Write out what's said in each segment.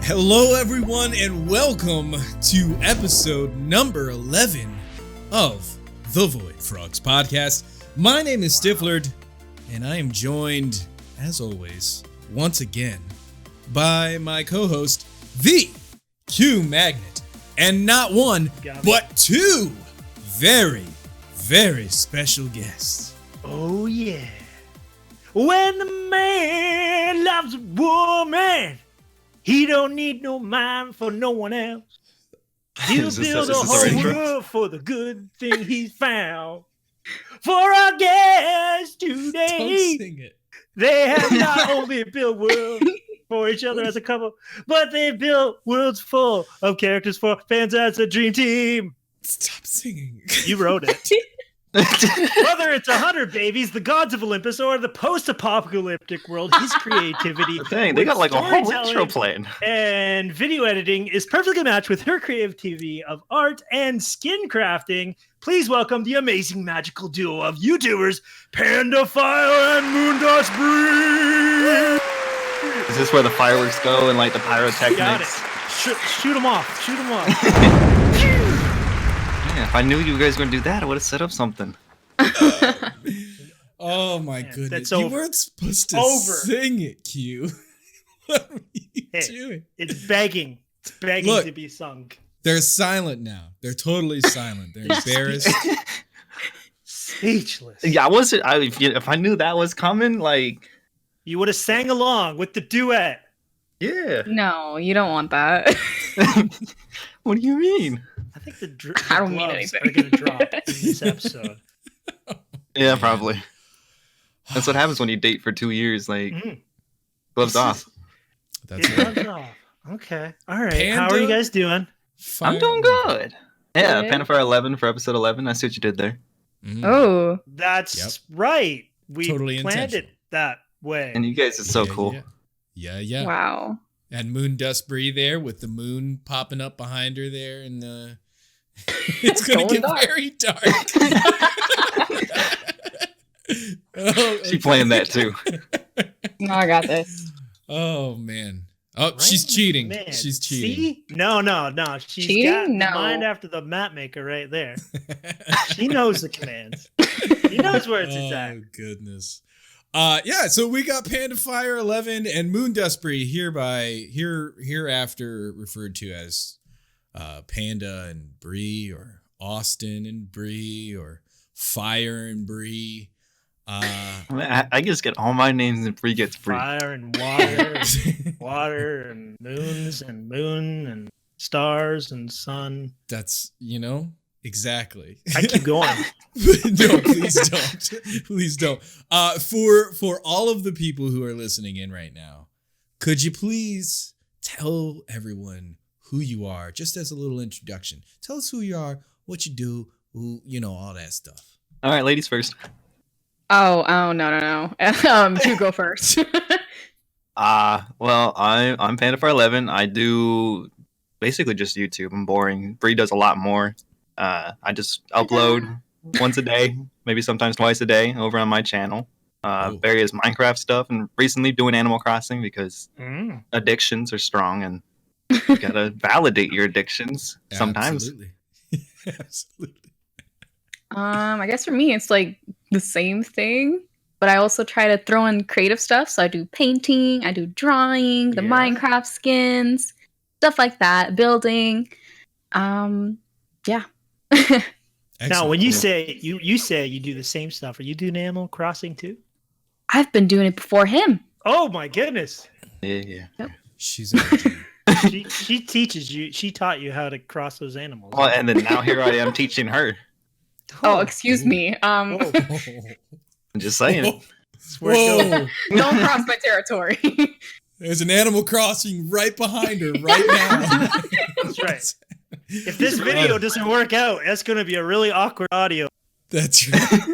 Hello, everyone, and welcome to episode number 11 of the Void Frogs podcast. My name is Stiflerd, and I am joined, as always, once again, by my co-host, the Q Magnet, and not one, but two very, very special guests. Oh, yeah. When a man loves a woman, he don't need no mind for no one else. He'll build a whole world for the good thing he's found. For our guests today, Don't sing it. they have not only built worlds for each other as a couple, but they've built worlds full of characters for fans as a dream team. Stop singing. You wrote it. Whether it's 100 Babies, the gods of Olympus, or the post-apocalyptic world, his creativity Dang, they got like a whole intro plan. And video editing is perfectly matched with her creativity of art and skin crafting. Please welcome the amazing magical duo of YouTubers, PandaFire and MoondustBri. Is this where the fireworks go and like the pyrotechnics? Got it. Shoot them off. Shoot them off. Yeah, if I knew you guys were gonna do that, I would have set up something. Oh my goodness. That's you over. weren't supposed to sing it, Q. What are you doing? It's begging. It's begging Look, to be sung. They're silent now. They're totally silent. They're embarrassed. Speechless. Yeah, if I knew that was coming, like You would have sang along with the duet. yeah. No, you don't want that. What do you mean? I think the I don't mean gloves anything. are going to drop in this episode. Yeah, probably. That's what happens when you date for 2 years. Like gloves off. That's It right. runs off. Okay. All right. Panda? How are you guys doing? I'm doing good. Yeah, Good. PandaFire11 for episode 11. I see what you did there. Mm. Oh, That's right. We Totally planned it intentional. that way. And you guys are so Yeah, cool. Yeah. wow. And MoondustBri there with the moon popping up behind her there, and it's gonna Going get dark. very dark. Oh, She playing that too. No, I got this. Oh man. Oh, Right? she's cheating. Man, She's cheating. See? No. She's Cheating? got the No. mind after the map maker right there. She knows the commands. She knows where it's at. Oh goodness. Yeah, so we got PandaFire11 and MoondustBri hereafter referred to as Panda and Bri, or Austin and Bri, or Fire and Bri. I just get all my names and Bree gets Bree. Fire and water, and water and moons and moon and stars and sun. That's, exactly. I keep going. No, please don't. Please don't. For all of the people who are listening in right now, could you please tell everyone who you are, just as a little introduction? Tell us who you are, what you do, all that stuff. All right, ladies first. Oh, no. You go first. Well, I'm PandaFire11. I do basically just YouTube. I'm boring. Bree does a lot more. I just upload once a day, maybe sometimes twice a day over on my channel. Various Minecraft stuff, and recently doing Animal Crossing because addictions are strong and you gotta validate your addictions sometimes. Absolutely. Absolutely. I guess for me, it's like the same thing, but I also try to throw in creative stuff. So I do painting, I do drawing, the Minecraft skins, stuff like that, building. Yeah. Now, when you say you say you do the same stuff, are you doing Animal Crossing too? I've been doing it before him. Oh my goodness! Yeah. She's a She teaches you. She taught you how to cross those animals. Well, and then now here I am teaching her. Oh, excuse me. I'm just saying. Whoa. Don't cross my territory. There's an Animal Crossing right behind her right now. That's right. If this video doesn't work out, that's going to be a really awkward audio. That's right.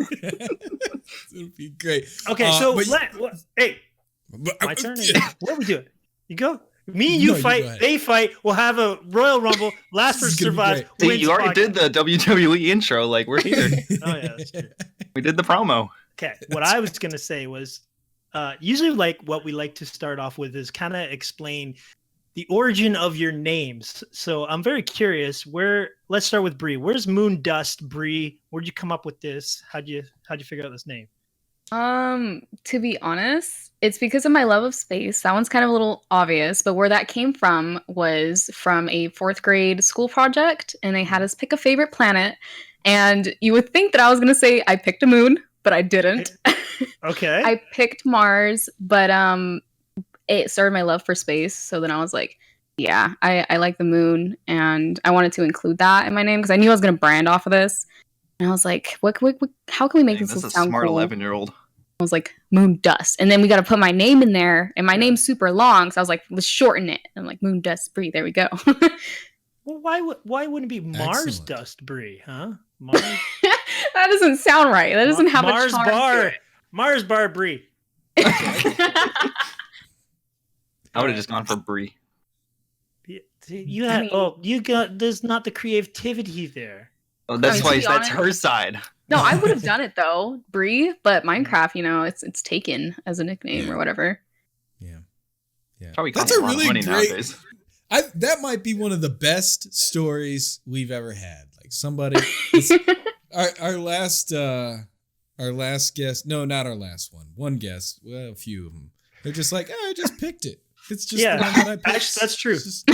It'll be great. Okay, hey, my turn. What are we doing? You go. Me and you fight. They fight. We'll have a Royal Rumble. Last person survives. See, you already did the WWE intro. Like, we're here. Oh yeah, that's true. We did the promo. Okay, what I was gonna say was, usually like what we like to start off with is kind of explain the origin of your names. So I'm very curious. Let's start with Bree. Where's MoondustBri? Where'd you come up with this? How'd you figure out this name? To be honest, it's because of my love of space. That one's kind of a little obvious, but where that came from was from a 4th grade school project, and they had us pick a favorite planet. And you would think that I was gonna say I picked a moon, but I didn't. Okay. I picked Mars, but it started my love for space. So then I was like, yeah, I like the moon, and I wanted to include that in my name because I knew I was gonna brand off of this. And I was like, what how can we make this That's a sound smart cool? 11-year-old. I was like, Moondust. And then we got to put my name in there, and my name's super long. So I was like, let's shorten it. And I'm like, MoondustBri. There we go. Well, why wouldn't it be MarsDustBri, huh? That doesn't sound right. That doesn't have a charm. MarsBri. I would have just gone for Brie. There's not the creativity there. Oh, that's why that's her side. No, I would have done it though, Brie. But Minecraft, it's taken as a nickname or whatever. Yeah. Probably that's a really great. Nowadays. That might be one of the best stories we've ever had. Like somebody, our last guest. No, not our last one. One guest. Well, a few of them. They're just like, I just picked it. It's just the one that I picked. That's true. Just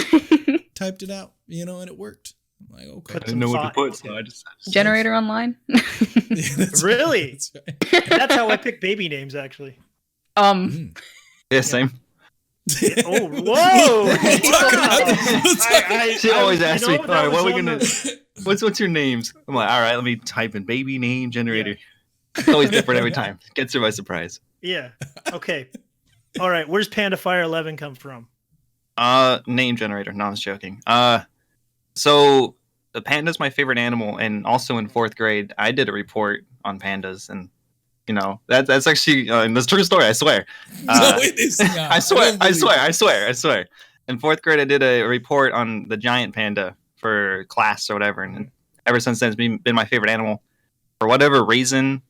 typed it out, and it worked. I'm like, okay. I didn't know what to put, so I just Generator online. Really? That's right. That's how I pick baby names, actually. Yeah, same. Oh, whoa! She always asks me, all right, what are we gonna? What's your names? I'm like, all right, let me type in baby name generator. Yeah. It's always different every time. Gets her by surprise. Yeah. Okay. All right. Where's PandaFire11 come from? Name generator. No, I was joking. So the panda's my favorite animal, and also in 4th grade, I did a report on pandas, and that's actually this true story. I swear. No, it is not. I swear. In 4th grade, I did a report on the giant panda for class or whatever, and ever since then, it's been my favorite animal. For whatever reason,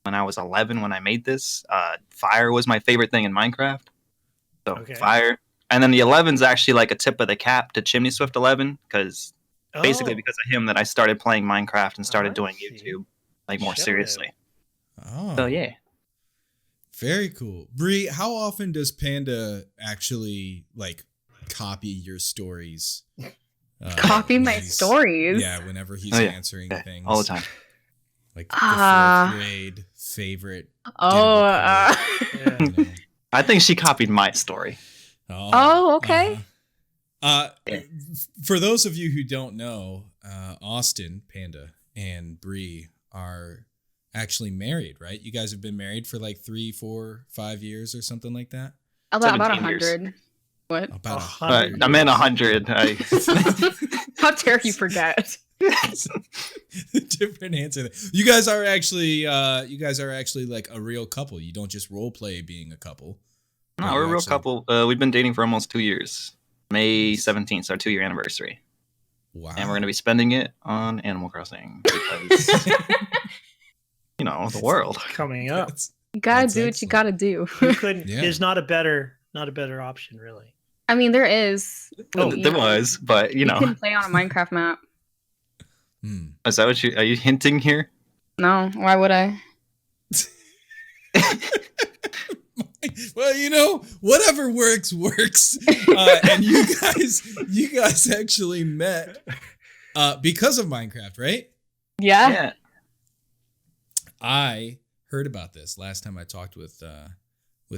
when I was 11, when I made this, fire was my favorite thing in Minecraft. So fire. And then the 11's actually like a tip of the cap to Chimney Swift 11, because basically because of him that I started playing Minecraft and started doing YouTube like more seriously. Oh, so yeah, very cool. Bree, how often does Panda actually like copy your stories? Copy my stories? Yeah, whenever he's answering things all the time. Like the 4th grade favorite. I think she copied my story. Oh, okay. For those of you who don't know, Austin, Panda, and Bree are actually married, right? You guys have been married for like 3, 4, 5 years or something like that? About 100. What? About 100. I meant 100. How dare you forget? Different answer. You guys are actually like a real couple. You don't just role play being a couple. No, we're a real couple. We've been dating for almost 2 years. May 17th, our 2-year anniversary. Wow. And we're going to be spending it on Animal Crossing because, the world. Coming up. You gotta do what you gotta do. You couldn't. There's not a better option, really. I mean, there is. There was, but you can play on a Minecraft map. Is that what are you hinting here? No, why would I? Well, whatever works. And you guys actually met because of Minecraft, right? Yeah. I heard about this last time I talked with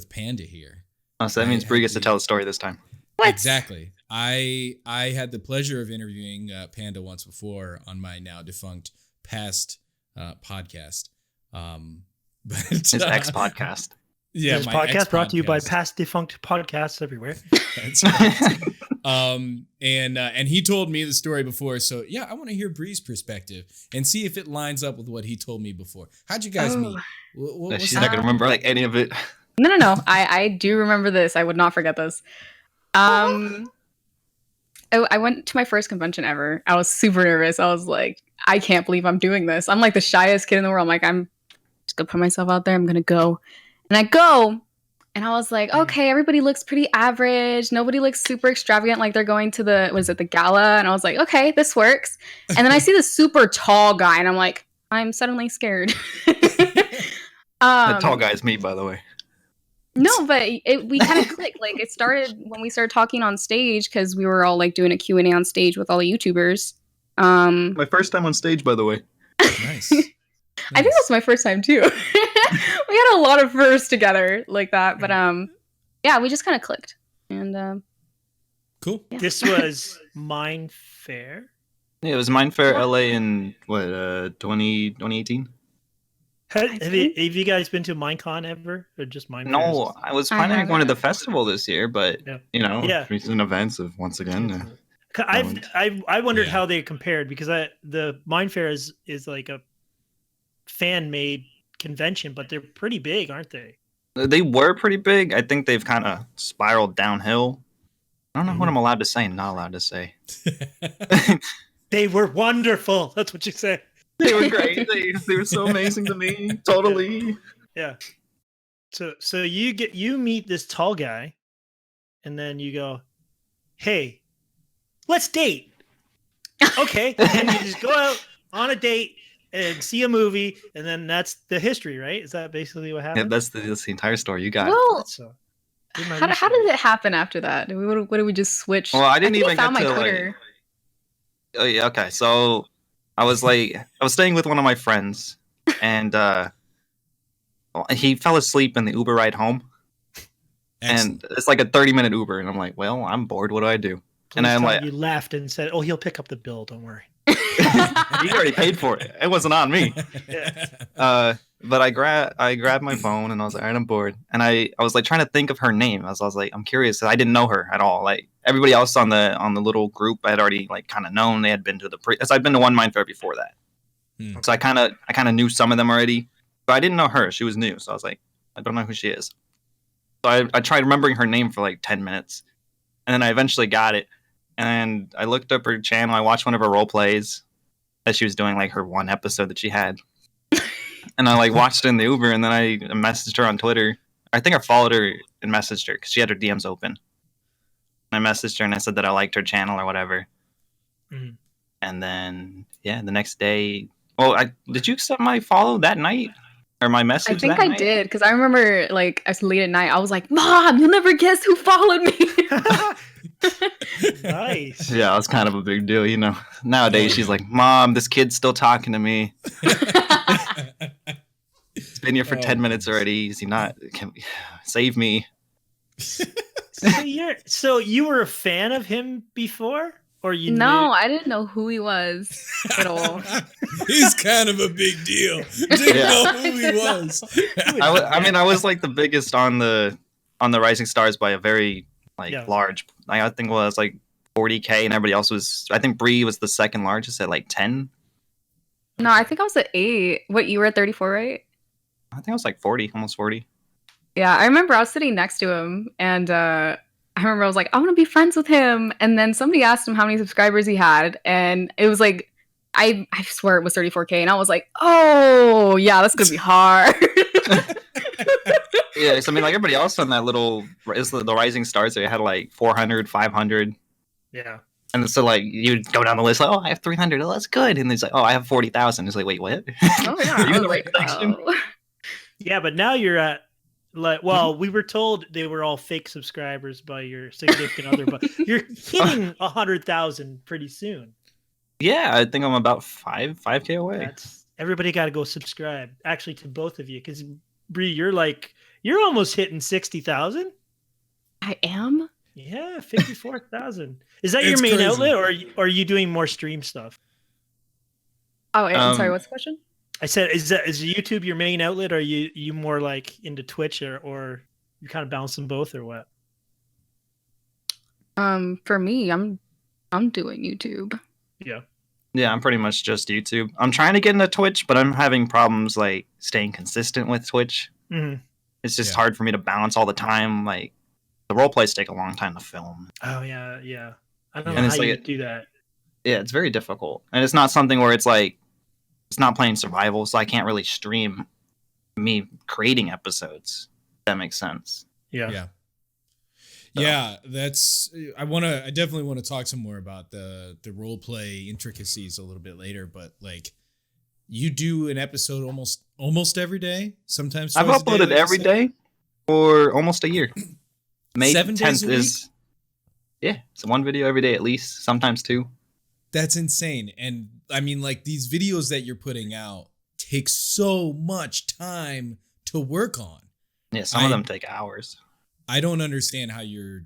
Panda here. Oh, so that means Bree gets to tell the story this time. What? Exactly. I had the pleasure of interviewing Panda once before on my now defunct past podcast. But his ex podcast. Yeah, this podcast brought to you by past defunct podcasts everywhere. That's right. And he told me the story before, so yeah, I want to hear Bree's perspective and see if it lines up with what he told me before. How'd you guys meet? She's not gonna remember like any of it. No. I do remember this. I would not forget this. I went to my first convention ever. I was super nervous. I was like, I can't believe I'm doing this. I'm like the shyest kid in the world. I'm like, I'm just gonna put myself out there. I'm gonna go. And I go, And I was like, okay, everybody looks pretty average. Nobody looks super extravagant like they're going to the gala? And I was like, okay, this works. And then I see this super tall guy, and I'm like, I'm suddenly scared. That tall guy is me, by the way. No, but we kind of clicked. Like, it started when we started talking on stage, because we were all like doing a Q&A on stage with all the YouTubers. My first time on stage, by the way. Nice. I think that's my first time too. We had a lot of firsts together like that, but yeah, we just kind of clicked. And cool. Yeah. This was Mind Fair. Yeah, it was Mind Fair LA in 2018. Have you guys been to Minecon ever, or just Mind Fair? No, I was planning on going to the festival this year, but recent events of once again. I wondered how they compared, because the Mind Fair is like a fan-made convention, but they're pretty big, aren't they? They were pretty big. I think they've kind of spiraled downhill. I don't know what I'm allowed to say and not allowed to say. They were wonderful. That's what you say. They were great. They were so amazing to me. Totally. Yeah. So you meet this tall guy, and then you go, "Hey, let's date." Okay, and you just go out on a date and see a movie, and then that's the history, right? Is that basically what happened? Yeah, that's the entire story. You got well, it. So, how did it happen after that? What did we just switch? Well, I didn't even found get my to Twitter. Oh yeah, okay. So I was staying with one of my friends, and he fell asleep in the Uber ride home. Excellent. And it's like a 30-minute Uber, and I'm like, well, I'm bored. What do I do? Please, and I'm like, you laughed and said, "Oh, he'll pick up the bill. Don't worry." He already paid for it. It wasn't on me. Yeah. But I grabbed my phone, and I was like, all right, I'm bored. And I was like trying to think of her name. I was like, I'm curious. I didn't know her at all. Like everybody else on the little group, I had already like kind of known. They had been to I'd been to one Mind Fair before that. So I kind of knew some of them already, but I didn't know her. She was new, so I was like, I don't know who she is. So I tried remembering her name for like 10 minutes, and then I eventually got it. And I looked up her channel. I watched one of her role plays that she was doing, like her one episode that she had. And I like watched it in the Uber, and then I messaged her on Twitter. I think I followed her and messaged her because she had her DMs open. And I messaged her and I said that I liked her channel or whatever. Mm-hmm. And then the next day, did you accept my follow that night or my message? I think I did, because I remember like as late at night, I was like, "Mom, you'll never guess who followed me." Nice. Yeah, it was kind of a big deal, you know. Nowadays, she's like, "Mom, this kid's still talking to me. He's been here for 10 minutes already. Is he not? Save me." So you were a fan of him before, or you? No, I didn't know who he was at all. He's kind of a big deal. Didn't know who he was. I was like the biggest on the Rising Stars by a very large. I think it was like 40K, and everybody else was. I think Bri was the second largest at like 10. No, I think I was at 8. What, you were at 34, right? I think I was like 40, almost 40. Yeah, I remember I was sitting next to him, and I remember I was like, I want to be friends with him. And then somebody asked him how many subscribers he had, and it was like, I swear it was 34K, and I was like, oh, yeah, that's going to be hard. Yeah, so I mean, like everybody else on that the Rising Stars, they had like 400, 500. Yeah. And so, like, you'd go down the list, like, oh, I have 300. Oh, that's good. And it's like, oh, I have 40,000. It's like, wait, what? Oh, yeah. Are you in the right section? Yeah, but now you're at, like, well, we were told they were all fake subscribers by your significant other, but you're hitting 100,000 pretty soon. Yeah, I think I'm about 5K away. Everybody got to go subscribe, actually, to both of you, because Bri, you're almost hitting 60,000. I am? Yeah, 54,000. Is that your main outlet, or are you doing more stream stuff? Oh, I'm sorry. What's the question? I said, is YouTube your main outlet, or are you more like into Twitch, or you kind of balance them both, or what? For me, I'm doing YouTube. Yeah. Yeah, I'm pretty much just YouTube. I'm trying to get into Twitch, but I'm having problems like staying consistent with Twitch. Mm-hmm. It's just hard for me to balance all the time. Like the role plays take a long time to film. Oh yeah. I don't know how you do that. Yeah, it's very difficult, and it's not something where it's like it's not playing survival, so I can't really stream me creating episodes. If that makes sense. Yeah. Yeah, that's I definitely want to talk some more about the role play intricacies a little bit later, but like you do an episode almost every day, sometimes I've twice a day, uploaded like you every said? day for almost a year. May 7 days 10th a week? is it's one video every day at least, sometimes two. That's insane. And I mean, like these videos that you're putting out take so much time to work on. Yeah, some of them take hours. I don't understand how you're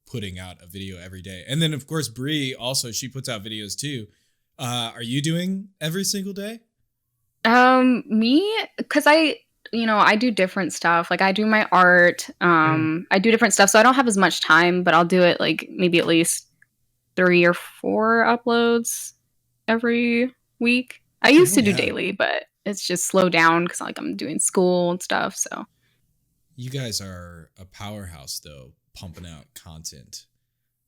putting out a video every day. And then of course Bri also, she puts out videos too. Are you doing every single day? Me, because I do different stuff. Like I do my art. I do different stuff, so I don't have as much time, but I'll do it like maybe at least 3 or 4 uploads every week. I used to do daily, but it's just slowed down because like I'm doing school and stuff. So you guys are a powerhouse though, pumping out content.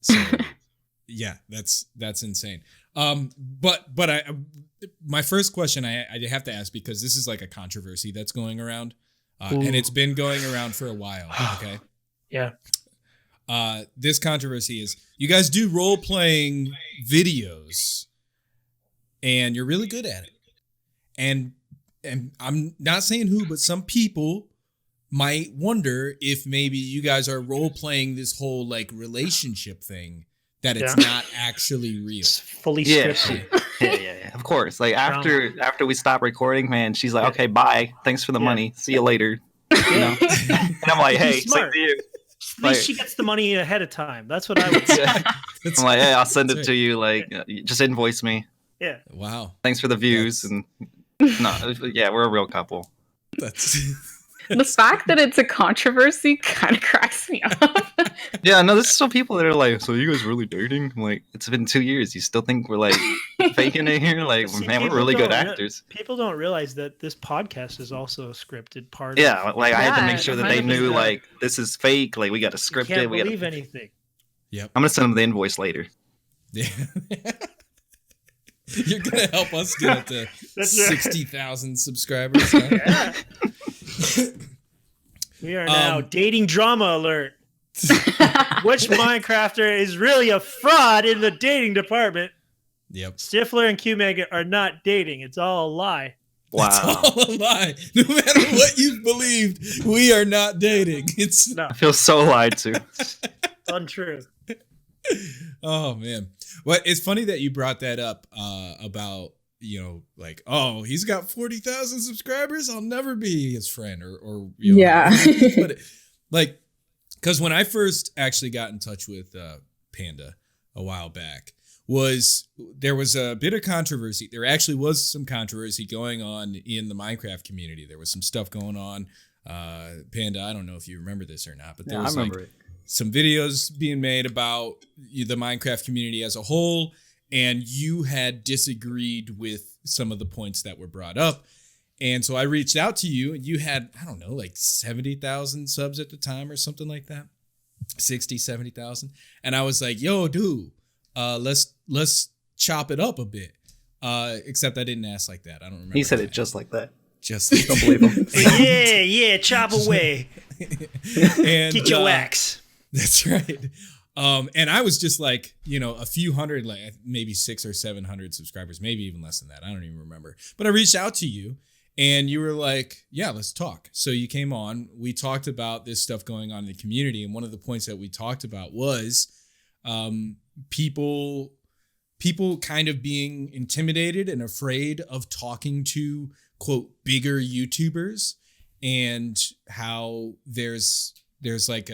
So yeah, that's insane. But my first question I have to ask, because this is like a controversy that's going around, and it's been going around for a while. Okay. Yeah. This controversy is you guys do role playing videos, and you're really good at it. And I'm not saying who, but some people might wonder if maybe you guys are role playing this whole like relationship thing, that it's not actually real. It's fully scripted. Yeah. Of course. Like after we stop recording, man, she's like, "Okay, bye. Thanks for the money. See you later." You know? And I'm like, "Hey, same to you." At least she gets the money ahead of time. That's what I would say. I'm like, "Hey, I'll send it to you. Like, just invoice me." Yeah. Wow. Thanks for the views. And we're a real couple. That's the fact that it's a controversy kind of cracks me up. Yeah, no, there's still people that are like, "So you guys really dating?" I'm like, it's been 2 years. You still think we're like faking it here? Like, See, man, we're really good actors. People don't realize that this podcast is also a scripted part. Yeah, like I had to Yeah, make sure that they knew like this is fake. Like we got to script Can't it. We got believe to. anything. Yep. I'm gonna send them the invoice later. Yeah. You're gonna help us get up to That's right. 60,000 subscribers. Huh? Yeah. We are now dating drama alert. Which Minecrafter is really a fraud in the dating department? Yep. Stifler and Q-Maggot are not dating. It's all a lie. Wow. It's all a lie. No matter what you've believed, we are not dating. It's No, I feel so lied to. it's untrue. Oh man. Well, it's funny that you brought that up about, like, oh, he's got 40,000 subscribers. I'll never be his friend or Yeah. But like, because when I first actually got in touch with Panda a while back, there was a bit of controversy. There actually was some controversy going on in the Minecraft community. There was some stuff going on. Panda, I don't know if you remember this or not, but there was some videos being made about the Minecraft community as a whole, and you had disagreed with some of the points that were brought up. And so I reached out to you, and you had, I don't know, like 70,000 subs at the time or something like that. 60, 70,000. And I was like, yo, dude, let's chop it up a bit. Except I didn't ask like that. I don't remember. He said it just like that. Just Don't believe him. Yeah, chop away. and, Get your axe. That's right. And I was just like, a few hundred, like maybe 600 or 700 subscribers, maybe even less than that. I don't even remember. But I reached out to you and you were like, yeah, let's talk. So you came on, we talked about this stuff going on in the community. And one of the points that we talked about was people kind of being intimidated and afraid of talking to, quote, bigger YouTubers, and how there's like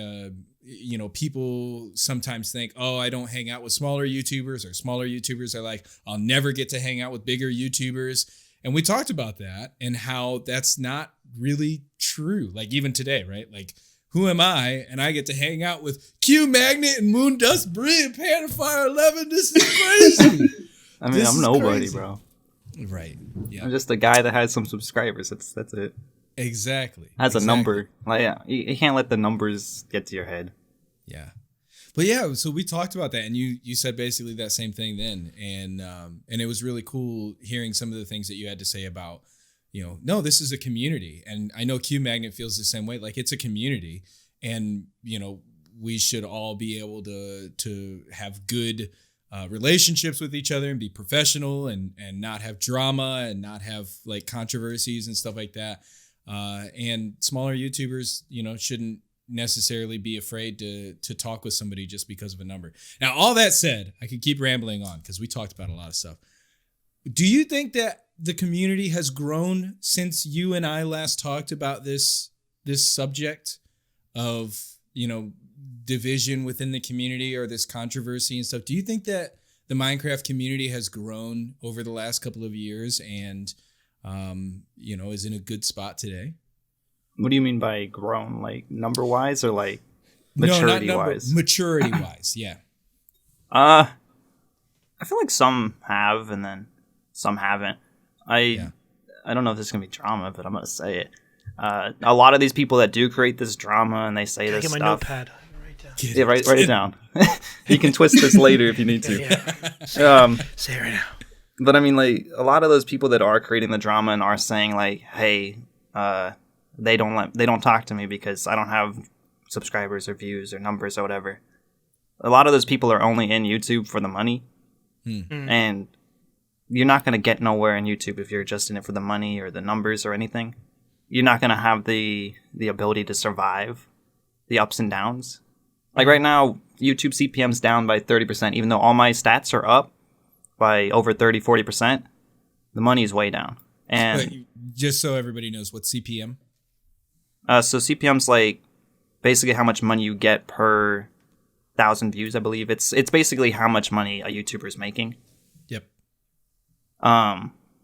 people sometimes think, oh, I don't hang out with smaller YouTubers, or smaller YouTubers are like, I'll never get to hang out with bigger YouTubers. And we talked about that and how that's not really true. Like even today, right? Like, who am I? And I get to hang out with Q-Magnet and MoondustBri and PandaFire11. This is crazy. I mean, I'm nobody, crazy. Bro. Right. Yeah. I'm just a guy that has some subscribers. That's it. Exactly. Has a number. Like, yeah, you can't let the numbers get to your head. Yeah. But yeah, so we talked about that, and you said basically that same thing then, and it was really cool hearing some of the things that you had to say about, no, this is a community, and I know Q-Magnet feels the same way. Like, it's a community, and we should all be able to have good relationships with each other and be professional and not have drama and not have like controversies and stuff like that. And smaller YouTubers, shouldn't necessarily be afraid to talk with somebody just because of a number. Now, all that said, I could keep rambling on because we talked about a lot of stuff. Do you think that the community has grown since you and I last talked about this subject of, division within the community or this controversy and stuff? Do you think that the Minecraft community has grown over the last couple of years and, is in a good spot today? What do you mean by grown? Like number wise or like maturity wise? Maturity wise, yeah. I feel like some have and then some haven't. I don't know if this is gonna be drama, but I'm gonna say it. A lot of these people that do create this drama and they say this stuff. Get my notepad. Write it down. You can twist this later if you need to. Say it right now. But I mean, like a lot of those people that are creating the drama and are saying like, "Hey, they don't talk to me because I don't have subscribers or views or numbers or whatever." A lot of those people are only in YouTube for the money, and you're not gonna get nowhere in YouTube if you're just in it for the money or the numbers or anything. You're not gonna have the ability to survive the ups and downs. Like right now, YouTube CPM's down by 30%, even though all my stats are up by over 30-40%. The money is way down. And just so everybody knows, what's CPM? So CPM's like basically how much money you get per 1,000 views, I believe. It's basically how much money a YouTuber is making. Yep.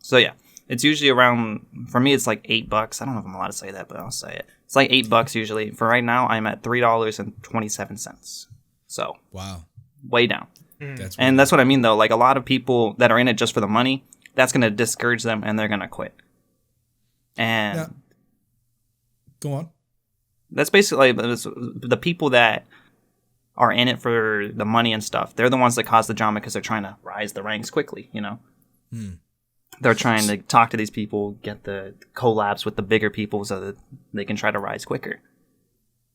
So yeah, it's usually around, for me, it's like $8. I don't know if I'm allowed to say that, but I'll say it. It's like $8 usually. For right now, I'm at $3.27. So wow, way down. That's what I mean though. Like a lot of people that are in it just for the money, that's going to discourage them and they're going to quit. And go on. That's basically the people that are in it for the money and stuff. They're the ones that cause the drama because they're trying to rise the ranks quickly. They're trying to talk to these people, get the collabs with the bigger people so that they can try to rise quicker.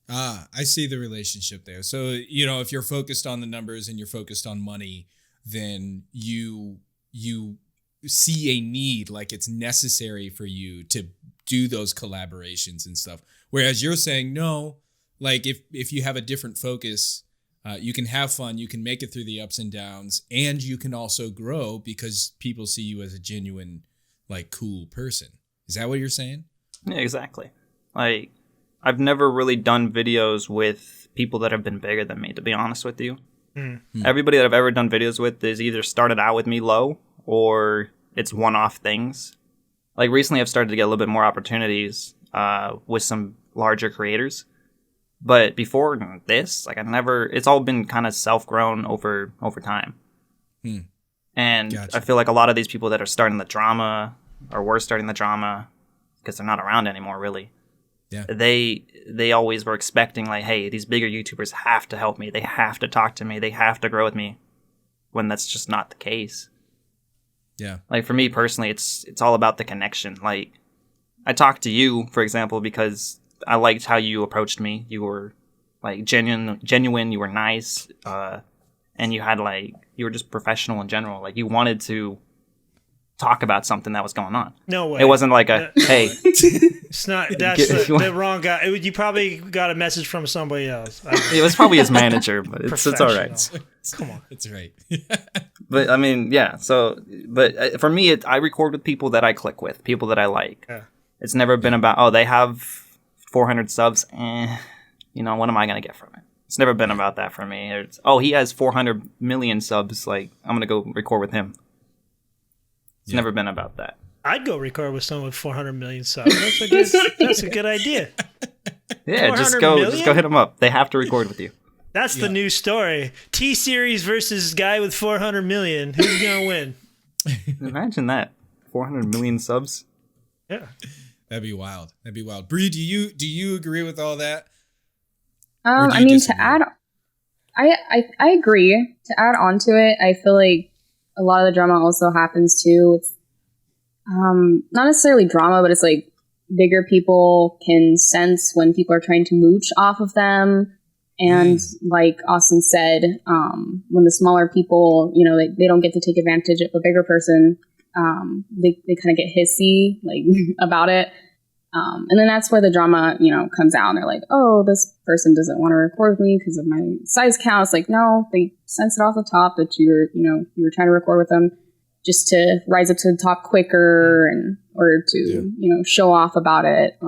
I see the relationship there. So, if you're focused on the numbers and you're focused on money, then you see a need, like it's necessary for you to do those collaborations and stuff. Whereas you're saying, no, like if you have a different focus, you can have fun, you can make it through the ups and downs, and you can also grow because people see you as a genuine, like, cool person. Is that what you're saying? Yeah, exactly. Like, I've never really done videos with people that have been bigger than me, to be honest with you. Everybody that I've ever done videos with is either started out with me low or it's one-off things. Like, recently I've started to get a little bit more opportunities with some larger creators. But before this, like it's all been kind of self-grown over time. And gotcha. I feel like a lot of these people that are starting the drama or were starting the drama because they're not around anymore, really. Yeah. They always were expecting like, hey, these bigger YouTubers have to help me. They have to talk to me. They have to grow with me. When that's just not the case. Yeah. Like for me personally, it's all about the connection. Like I talked to you, for example, because I liked how you approached me. You were like genuine. You were nice, and you were just professional in general. Like you wanted to talk about something that was going on. No way. It wasn't like a hey. It's not. That's the wrong guy. You probably got a message from somebody else. It was probably his manager, but it's all right. Come on, it's right. But I mean, yeah. So, but for me, I record with people that I click with, people that I like. Yeah. It's never been about they have 400 subs. What am I gonna get from it? It's never been about that for me. It's, he has 400 million subs. Like I'm gonna go record with him. It's never been about that. I'd go record with someone with 400 million subs. That's a good idea. Yeah, just go hit them up. They have to record with you. That's the new story. T-Series versus guy with 400 million. Who's gonna win? Imagine that. 400 million subs. Yeah. That'd be wild. Bri, do you agree with all that? I mean, to add, I agree. To add on to it, I feel like a lot of the drama also happens too. It's not necessarily drama, but it's like bigger people can sense when people are trying to mooch off of them. And like Austin said, when the smaller people, you know, they don't get to take advantage of a bigger person, they kind of get hissy like about it. And then that's where the drama, you know, comes out. And they're like, oh, this person doesn't want to record with me because of my size count. It's like, no, they sense it off the top that you were trying to record with them just to rise up to the top quicker and or to, you know, show off about it.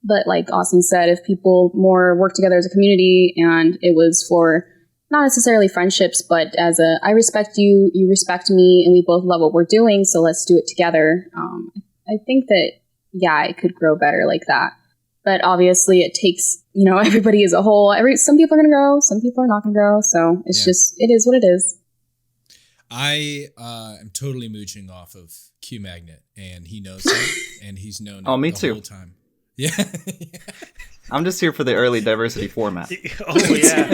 But like Austin said, if people more work together as a community and it was for not necessarily friendships, but as I respect you, you respect me, and we both love what we're doing, so let's do it together. I think that, yeah, it could grow better like that. But obviously it takes, you know, everybody as a whole. Some people are going to grow, some people are not going to grow. So it's just, it is what it is. I am totally mooching off of Q Magnet, and he knows it, and he's known it me the too. whole time. Yeah. I'm just here for the early diversity format. Oh, yeah.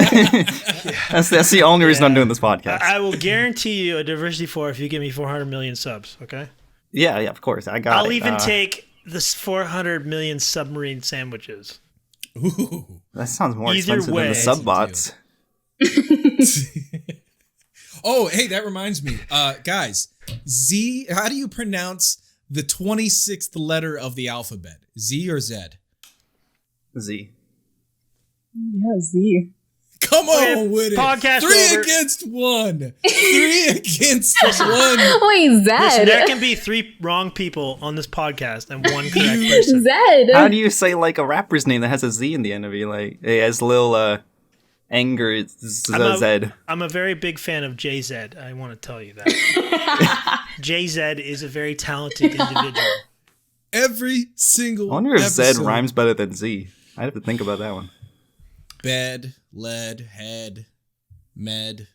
That's the only reason I'm doing this podcast. I will guarantee you a diversity 4 if you give me 400 million subs, okay? Yeah, of course. I'll even take this 400 million submarine sandwiches. Ooh. That sounds more Either expensive way. than the sub bots. Oh, hey, that reminds me. Guys, Z, how do you pronounce the 26th letter of the alphabet? Z or Z? Z. Yeah, Z. Come on with it. Podcast 3 over. against 1. 3 against 1. Wait, Zed. Listen, there can be 3 wrong people on this podcast and 1 correct person. Zed. How do you say like a rapper's name that has a Z in the end of it? Like it has little anger Z. I'm a very big fan of JZ. I want to tell you that. JZ is a very talented individual. Every single I wonder if episode. Z rhymes better than Z. I have to think about that one. Bed, lead, head, med,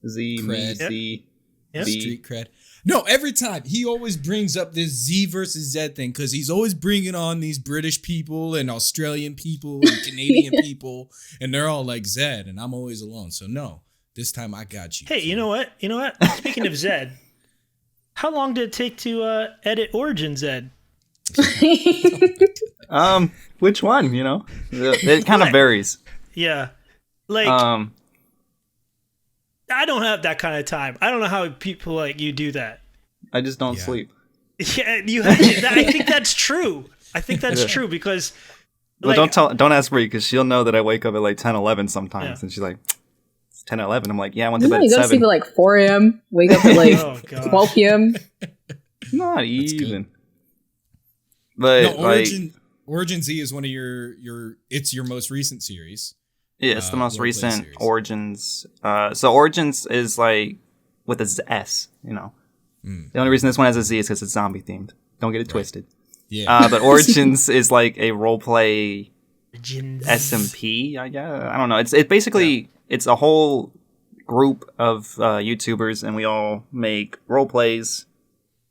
Z, me, Cred. Z, Yep. Z. street cred. No, every time he always brings up this Z versus Z thing because he's always bringing on these British people and Australian people and Canadian people, and they're all like Z, and I'm always alone. So no, this time I got you. Hey, you know what? Speaking of Zed, how long did it take to edit Origin Zed? Which one? You know, it kind of varies. Yeah. Like, I don't have that kind of time. I don't know how people like you do that. I just don't Yeah. sleep. Yeah, I think that's true. I think that's true because. Well, Like, don't ask Brie because she'll know that I wake up at like 10, 11 sometimes, and she's like, "It's 10, 11." I'm like, "Yeah, I went to bed You at go to sleep 7." at like 4 a.m., wake up at like Oh, gosh. 12 p.m. Not good. even. But No, like, Origin Z is one of it's your most recent series. yeah, it's the most Roleplay recent series. Origins. So Origins is like with a S. You know, the only reason this one has a Z is because it's zombie themed. Don't get it twisted. Yeah. But Origins is like a roleplay Origins. SMP, I guess. I don't know. It's basically it's a whole group of YouTubers, and we all make role plays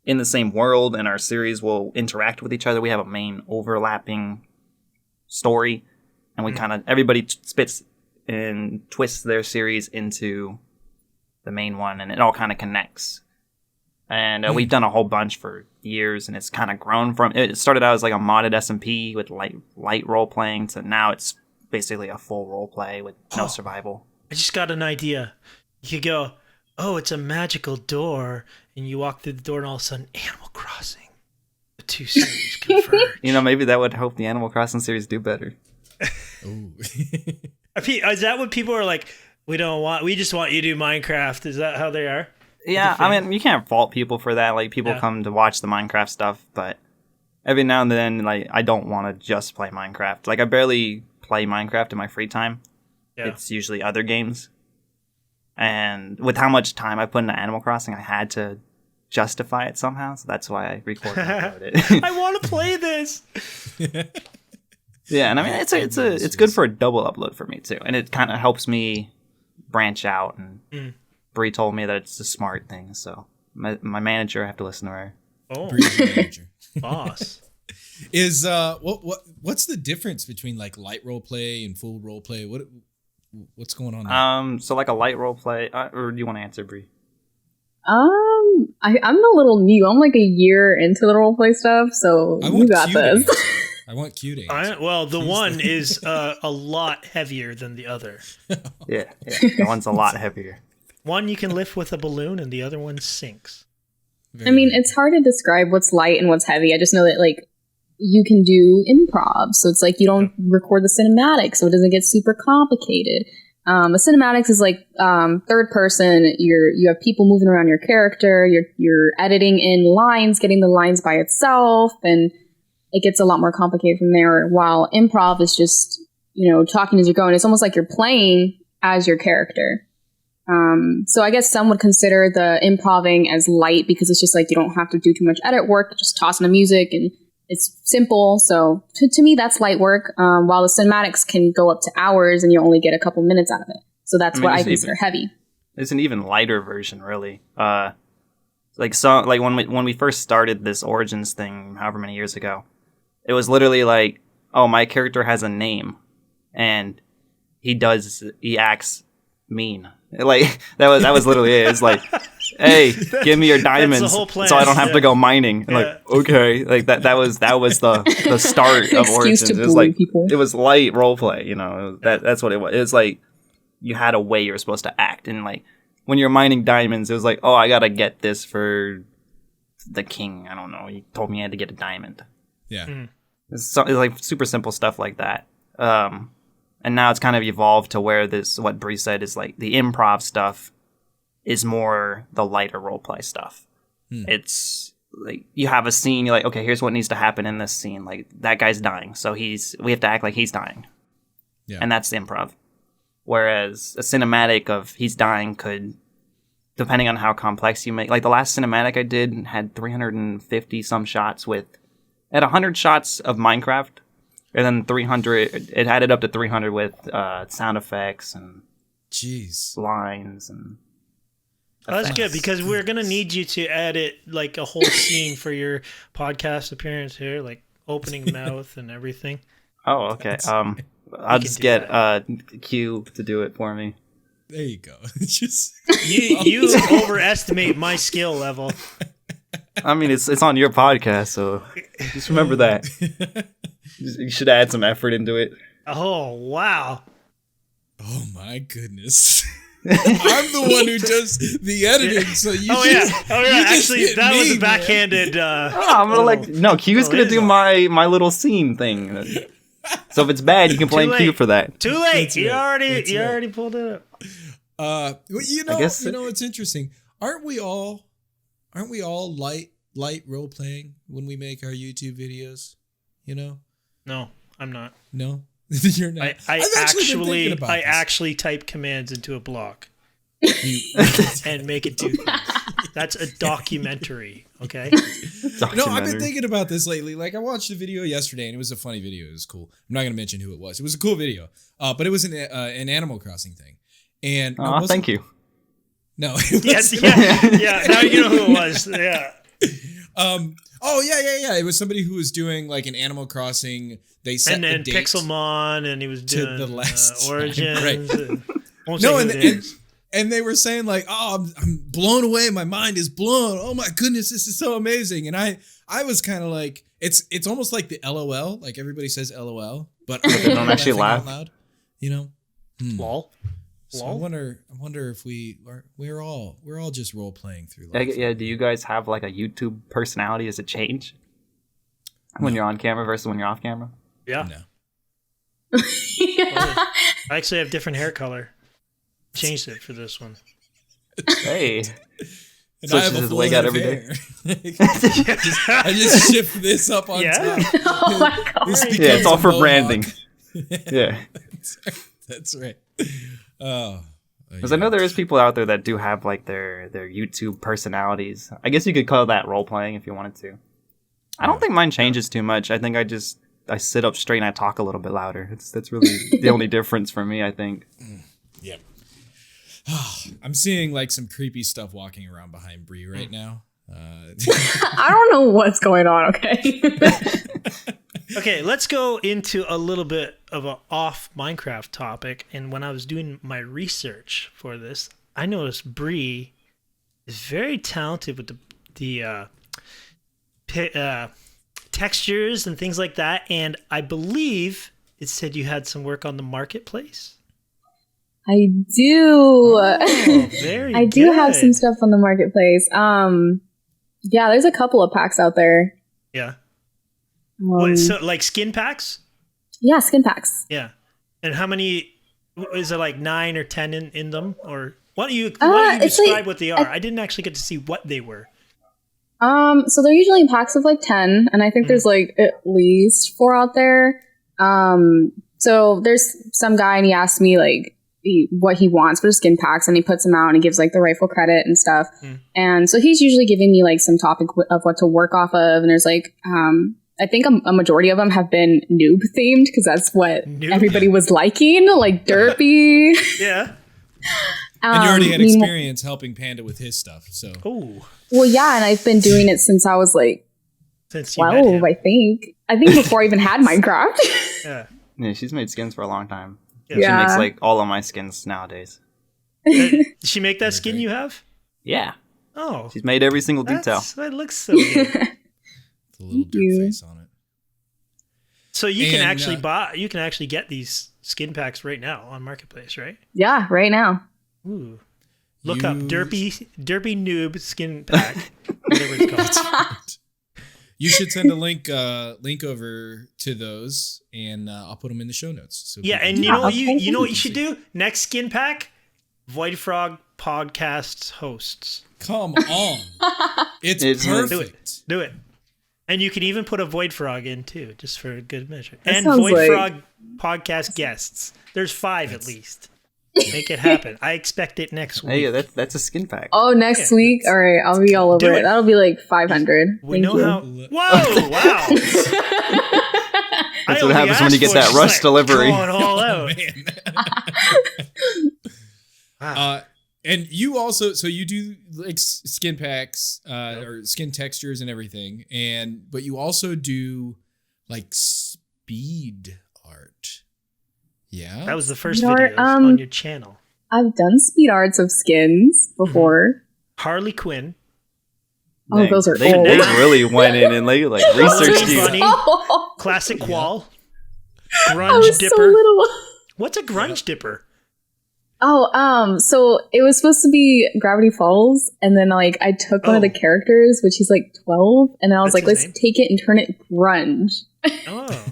in the same world, and our series will interact with each other. We have a main overlapping story, and we kind of everybody spits and twists their series into the main one, and it all kind of connects. And we've done a whole bunch for years, and it's kind of grown from. It started out as like a modded SMP with light role playing, to now it's basically a full role play with no survival. I just got an idea. You could go, oh, it's a magical door, and you walk through the door, and all of a sudden, Animal Crossing. The 2 series converge. You know, maybe that would help the Animal Crossing series do better. Ooh. Is that what people are like? We just want you to do Minecraft. Is that how they are? Yeah, I mean, you can't fault people for that. Like, people Yeah. come to watch the Minecraft stuff, but every now and then, like, I don't want to just play Minecraft. Like, I barely play Minecraft in my free time. Yeah. It's usually other games. And with how much time I put into Animal Crossing, I had to justify it somehow. So that's why I recorded and uploaded it. I want to play this. Yeah, and I mean, it's good for a double upload for me, too. And it kind of helps me branch out. And Bree told me that it's a smart thing, so my manager, I have to listen to her. Oh, Breeze manager. boss. Is what's the difference between like light role play and full role play? What's going on there? So like a light role play, or do you want to answer, Bree? I'm a little new. I'm like a year into the roleplay stuff, so you got this. I want cute answers. Well, the one is a lot heavier than the other. Yeah, the one's a lot heavier. One you can lift with a balloon, and the other one sinks. I mean, it's hard to describe what's light and what's heavy. I just know that, like, you can do improv. So it's like you don't record the cinematic, so it doesn't get super complicated. The cinematics is like third person. You have people moving around your character. You're editing in lines, getting the lines by itself, and it gets a lot more complicated from there. While improv is just, talking as you're going. It's almost like you're playing as your character. So I guess some would consider the improving as light because it's just like you don't have to do too much edit work, just toss in the music and it's simple. So to me, that's light work, while the cinematics can go up to hours and you only get a couple minutes out of it. So that's what I consider heavy. It's an even lighter version, really. When we first started this Origins thing, however many years ago, it was literally like, oh, my character has a name and he acts mean. Like that was literally it. It's like, hey, give me your diamonds so I don't have to go mining. Yeah. Like, okay, like that was the start of Origins. It was like people. It was light roleplay, that's what it was. It was like you had a way you're supposed to act, and like when you're mining diamonds, it was like, oh, I gotta get this for the king. I don't know. He told me I had to get a diamond. Yeah, it's like super simple stuff like that. And now it's kind of evolved to where what Bri said is like the improv stuff is more the lighter roleplay stuff. It's like you have a scene, you're like, okay, here's what needs to happen in this scene. Like that guy's dying, so we have to act like he's dying. Yeah. And that's improv. Whereas a cinematic of he's dying could, depending on how complex you make, like the last cinematic I did had 350 some shots at 100 shots of Minecraft. And then 300, it added up to 300 with sound effects and lines and. Oh, that's good because we're gonna need you to edit like a whole scene for your podcast appearance here, like opening mouth and everything. Oh, okay. I'll just get Q to do it for me. There you go. You overestimate my skill level. I mean, it's on your podcast, so just remember that. You should add some effort into it. Oh, wow. Oh, my goodness. I'm the one who does the editing, so you Actually, that was a backhanded... I'm gonna Q's gonna do my little scene thing. So if it's bad, you can blame Q for that. Too late. You already pulled it up. It's interesting. Aren't we all light role playing when we make our YouTube videos? No, I'm not. No, you're not. I actually type commands into a block and make it do things. That's a documentary, okay? No, I've been thinking about this lately. Like, I watched a video yesterday, and it was a funny video. It was cool. I'm not going to mention who it was. It was a cool video, but it was an Animal Crossing thing. And thank you. No. Yes, yeah. Now you know who it was. Yeah. Yeah. It was somebody who was doing like an Animal Crossing. They set and then the date Pixelmon, and he was doing the last Origins. Right. And they were saying like, "Oh, I'm blown away. My mind is blown. Oh my goodness, this is so amazing." And I was kind of like, it's almost like the LOL. Like everybody says LOL, but they don't actually laugh. Loud, Lol. So I wonder if we're all just role playing through life. Yeah. Do you guys have like a YouTube personality? Does it change when you're on camera versus when you're off camera? Yeah. No. I actually have different hair color. Changed it for this one. Hey. And I have a full head of hair. I just shift this up on top. Oh my god. It's all for branding. Yeah. That's right. Because I know there is people out there that do have like their YouTube personalities. I guess you could call that role playing if you wanted to. I don't think mine changes too much. I think I sit up straight and I talk a little bit louder. That's really the only difference for me, I think. Yeah. I'm seeing like some creepy stuff walking around behind Bri right now. I don't know what's going on, okay? Okay, let's go into a little bit of an off Minecraft topic. And when I was doing my research for this, I noticed Bri is very talented with the textures and things like that. And I believe it said you had some work on the marketplace. I do. Oh, very I do have good. some stuff on the marketplace. Yeah, there's a couple of packs out there. Yeah. What, so like skin packs? Yeah, skin packs. Yeah. And how many? Is it like 9 or 10 in them? Or why don't you it's describe like- what they are? I didn't actually get to see what they were. So they're usually in packs of like 10, and I think there's like at least 4 out there. So there's some guy and he asked me like what he wants for skin packs, and he puts them out and he gives like the rifle credit and stuff. And so he's usually giving me like some topic of what to work off of, and there's like I think a majority of them have been noob themed because that's what everybody was liking, like derpy. Yeah. And you already had experience helping Panda with his stuff, so. Oh. Well, yeah, and I've been doing it since I was like Since you met him. 12, I think before I even had Minecraft. Yeah. Yeah, she's made skins for a long time. Yeah. She makes like all of my skins nowadays. Did she make that skin you have? Yeah. Oh. She's made every single detail. That looks so good. The little dirt face on it. So you can And, actually you can actually get these skin packs right now on Marketplace, right? Yeah, right now. Ooh. Look up derpy noob skin pack. Whatever it's called. You should send a link over to those, and I'll put them in the show notes. So Yeah, people and can- you know what you should do? Next skin pack, Void Frog podcast hosts. Come on, it's perfect. Do it. And you can even put a Void Frog in too, just for a good measure. That And sounds Void like- Frog podcast guests. There's 5 at least. Make it happen. I expect it next week. Hey, that's a skin pack. Oh, next week? All right, I'll be all over Do it. it. That'll be like 500. We Thank know you. how. Whoa! Wow. That's what happens when you get that rush delivery. Going all Oh, out. man. Wow. And you also, so you do like skin packs or skin textures and everything, but you also do like speed art. Yeah, That was the first You know, video on your channel. I've done speed arts of skins before. Harley Quinn. Oh, Dang, those are they old. really went in and like researched you. Funny. Oh, Classic wall. I Grunge was dipper. so little. What's a grunge dipper? Oh, so it was supposed to be Gravity Falls, and then like I took one of the characters, which he's like 12, and then I was That's like, his let's name? take it and turn it grunge. Oh.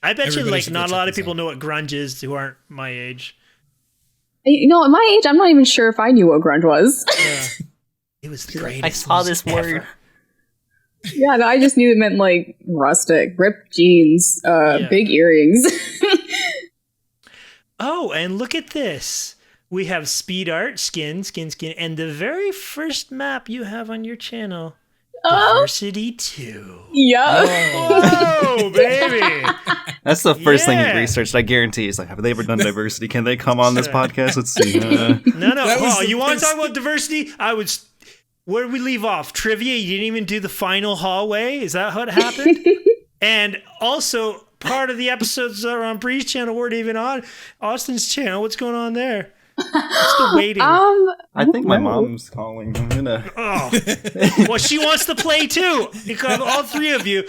I bet Everybody you like should not go a lot check of this people out. know what grunge is who aren't my age. You know, at my age, I'm not even sure if I knew what grunge was. It was the greatest. I saw this music word. ever. Yeah, no, I just knew it meant like rustic, ripped jeans, big earrings. Oh, and look at this. We have speed art, skin, and the very first map you have on your channel, Diversity 2. Yeah. Whoa, baby. That's the first thing Yeah. he researched. I guarantee. He's like, have they ever done diversity? Can they come on this podcast? Let's see. No. That was Oh, the you want to best. talk about diversity? Where did we leave off? Trivia? You didn't even do the final hallway? Is that how it happened? And also, part of the episodes that are on Bree's channel weren't even on Austin's channel. What's going on there? What's the waiting? I think my know. mom's calling. I'm gonna. Oh, well, she wants to play too. Because all 3 of you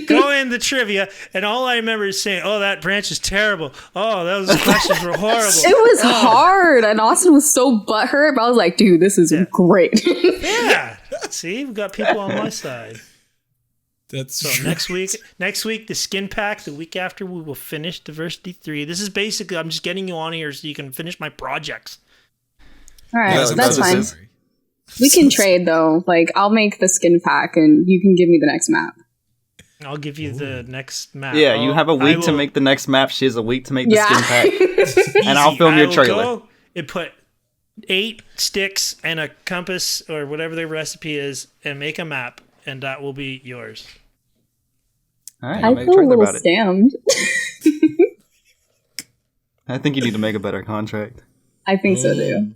go in the trivia, and all I remember is saying, "Oh, that branch is terrible. Oh, those questions were horrible." It was hard, and Austin was so butthurt, but I was like, dude, this is great. Yeah. See, we've got people on my side. That's So true. next week, the skin pack. The week after, we will finish Diversity 3. This is basically, I'm just getting you on here so you can finish my projects. All right, Yeah, that's I'm fine. sorry. We can trade, though. Like, I'll make the skin pack, and you can give me the next map. I'll give you the next map. Yeah, you have a I week to will- make the next map. She has a week to make the Yeah. skin pack. And I'll Easy. film I your will trailer. go and put 8 sticks and a compass or whatever the recipe is and make a map, and that will be yours. All right, I I'll make a feel a trailer little about it. scammed. I think you need to make a better contract. I think so, too.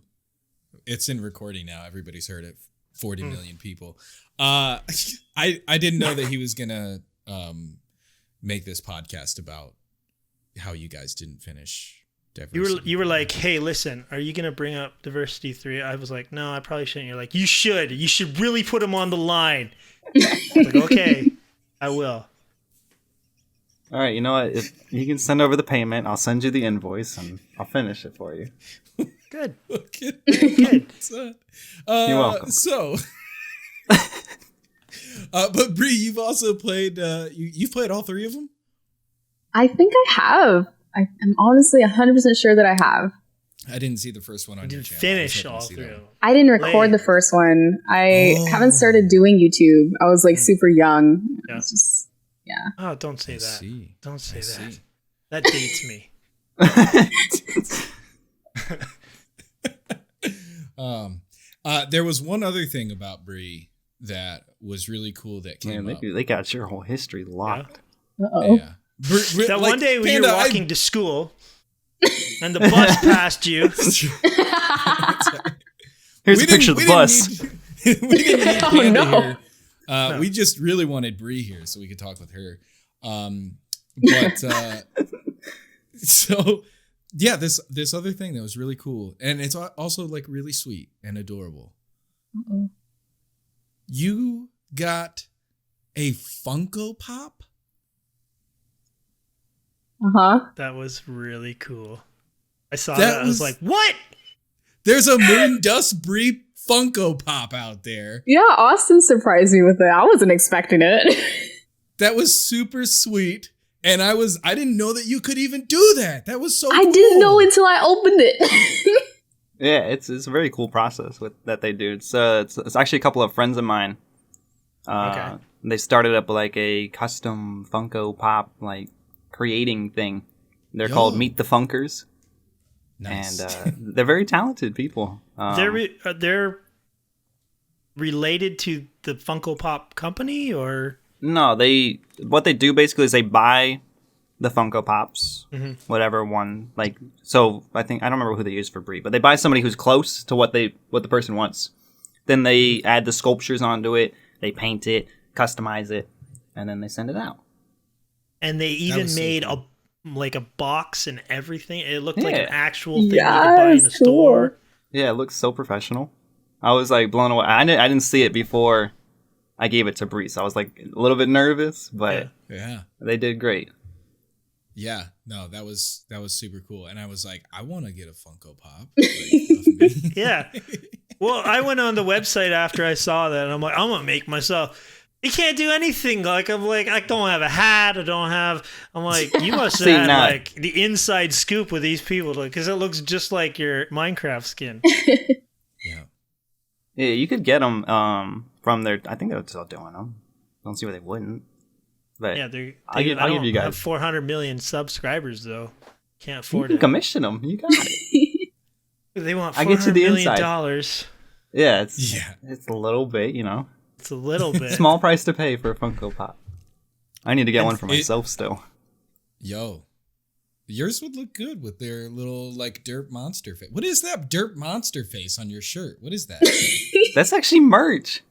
It's in recording now. Everybody's heard it. 40 million people. I didn't know that he was gonna make this podcast about how you guys didn't finish Diversity. You were like, hey, listen, are you gonna bring up Diversity 3? I was like, no, I probably shouldn't. You're like, you should really put him on the line. I was like, okay, I will. All right, you know what? If you can send over the payment, I'll send you the invoice and I'll finish it for you. Good. Okay. Good. You're welcome. So, but Bree, you've also played. You've played all 3 of them. I think I have. I'm honestly 100% sure that I have. I didn't see the first one on your Didn't channel. finish all 3 of them. I didn't record the first one. I haven't started doing YouTube. I was like super young. Yeah. It's just, yeah. Oh, don't say I that. see. Don't say I that. see. That dates me. There was one other thing about Bree that was really cool that came up. They got your whole history locked. Uh-oh. Yeah. That like, one day when Panda, you were walking to school and the bus passed you. Here's a picture of the bus. We didn't need Panda here. No. We just really wanted Bree here so we could talk with her. But so yeah, this other thing that was really cool, and it's also like really sweet and adorable. Uh-oh. You got a Funko Pop? Uh-huh. That was really cool. I saw that. I was like, what? There's a MoondustBri Funko Pop out there. Yeah, Austin surprised me with it. I wasn't expecting it. That was super sweet. And I didn't know that you could even do that. That was so I cool. didn't know until I opened it. Yeah, it's a very cool process that they do. It's actually a couple of friends of mine. Okay. They started up like a custom Funko Pop like creating thing. They're called Meet the Funkers. Nice. And they're very talented people. They're related to the Funko Pop company, or no? What they do basically is they buy the Funko Pops, whatever one. Like, so I don't remember who they use for Brie, but they buy somebody who's close to what the person wants. Then they add the sculptures onto it. They paint it, customize it, and then they send it out. And they even made a box and everything. It looked like an actual thing you could buy in the store. Yeah, it looks so professional. I was like blown away. I didn't see it before I gave it to Bree, so I was like a little bit nervous, but they did great. Yeah, no, that was super cool, and I was like, I want to get a Funko Pop. Like, of me. Yeah. Well, I went on the website after I saw that, and I'm like, I'm gonna make myself. You can't do anything. Like, I'm like, I don't have a hat. I'm like, you must have had like the inside scoop with these people, because it looks just like your Minecraft skin. Yeah, you could get them from their. I think they're still doing them. Don't see why they wouldn't. But yeah, I'll give you guys. Have 400 million subscribers though. Can't afford you can it. Commission them. You got it. They want $400 I get you the million. inside. Yeah, it's a little bit, It's a little bit. Small price to pay for a Funko Pop. I need to get one for myself still. Yo, yours would look good with their little like derp monster face. What is that derp monster face on your shirt? What is that? That's actually merch.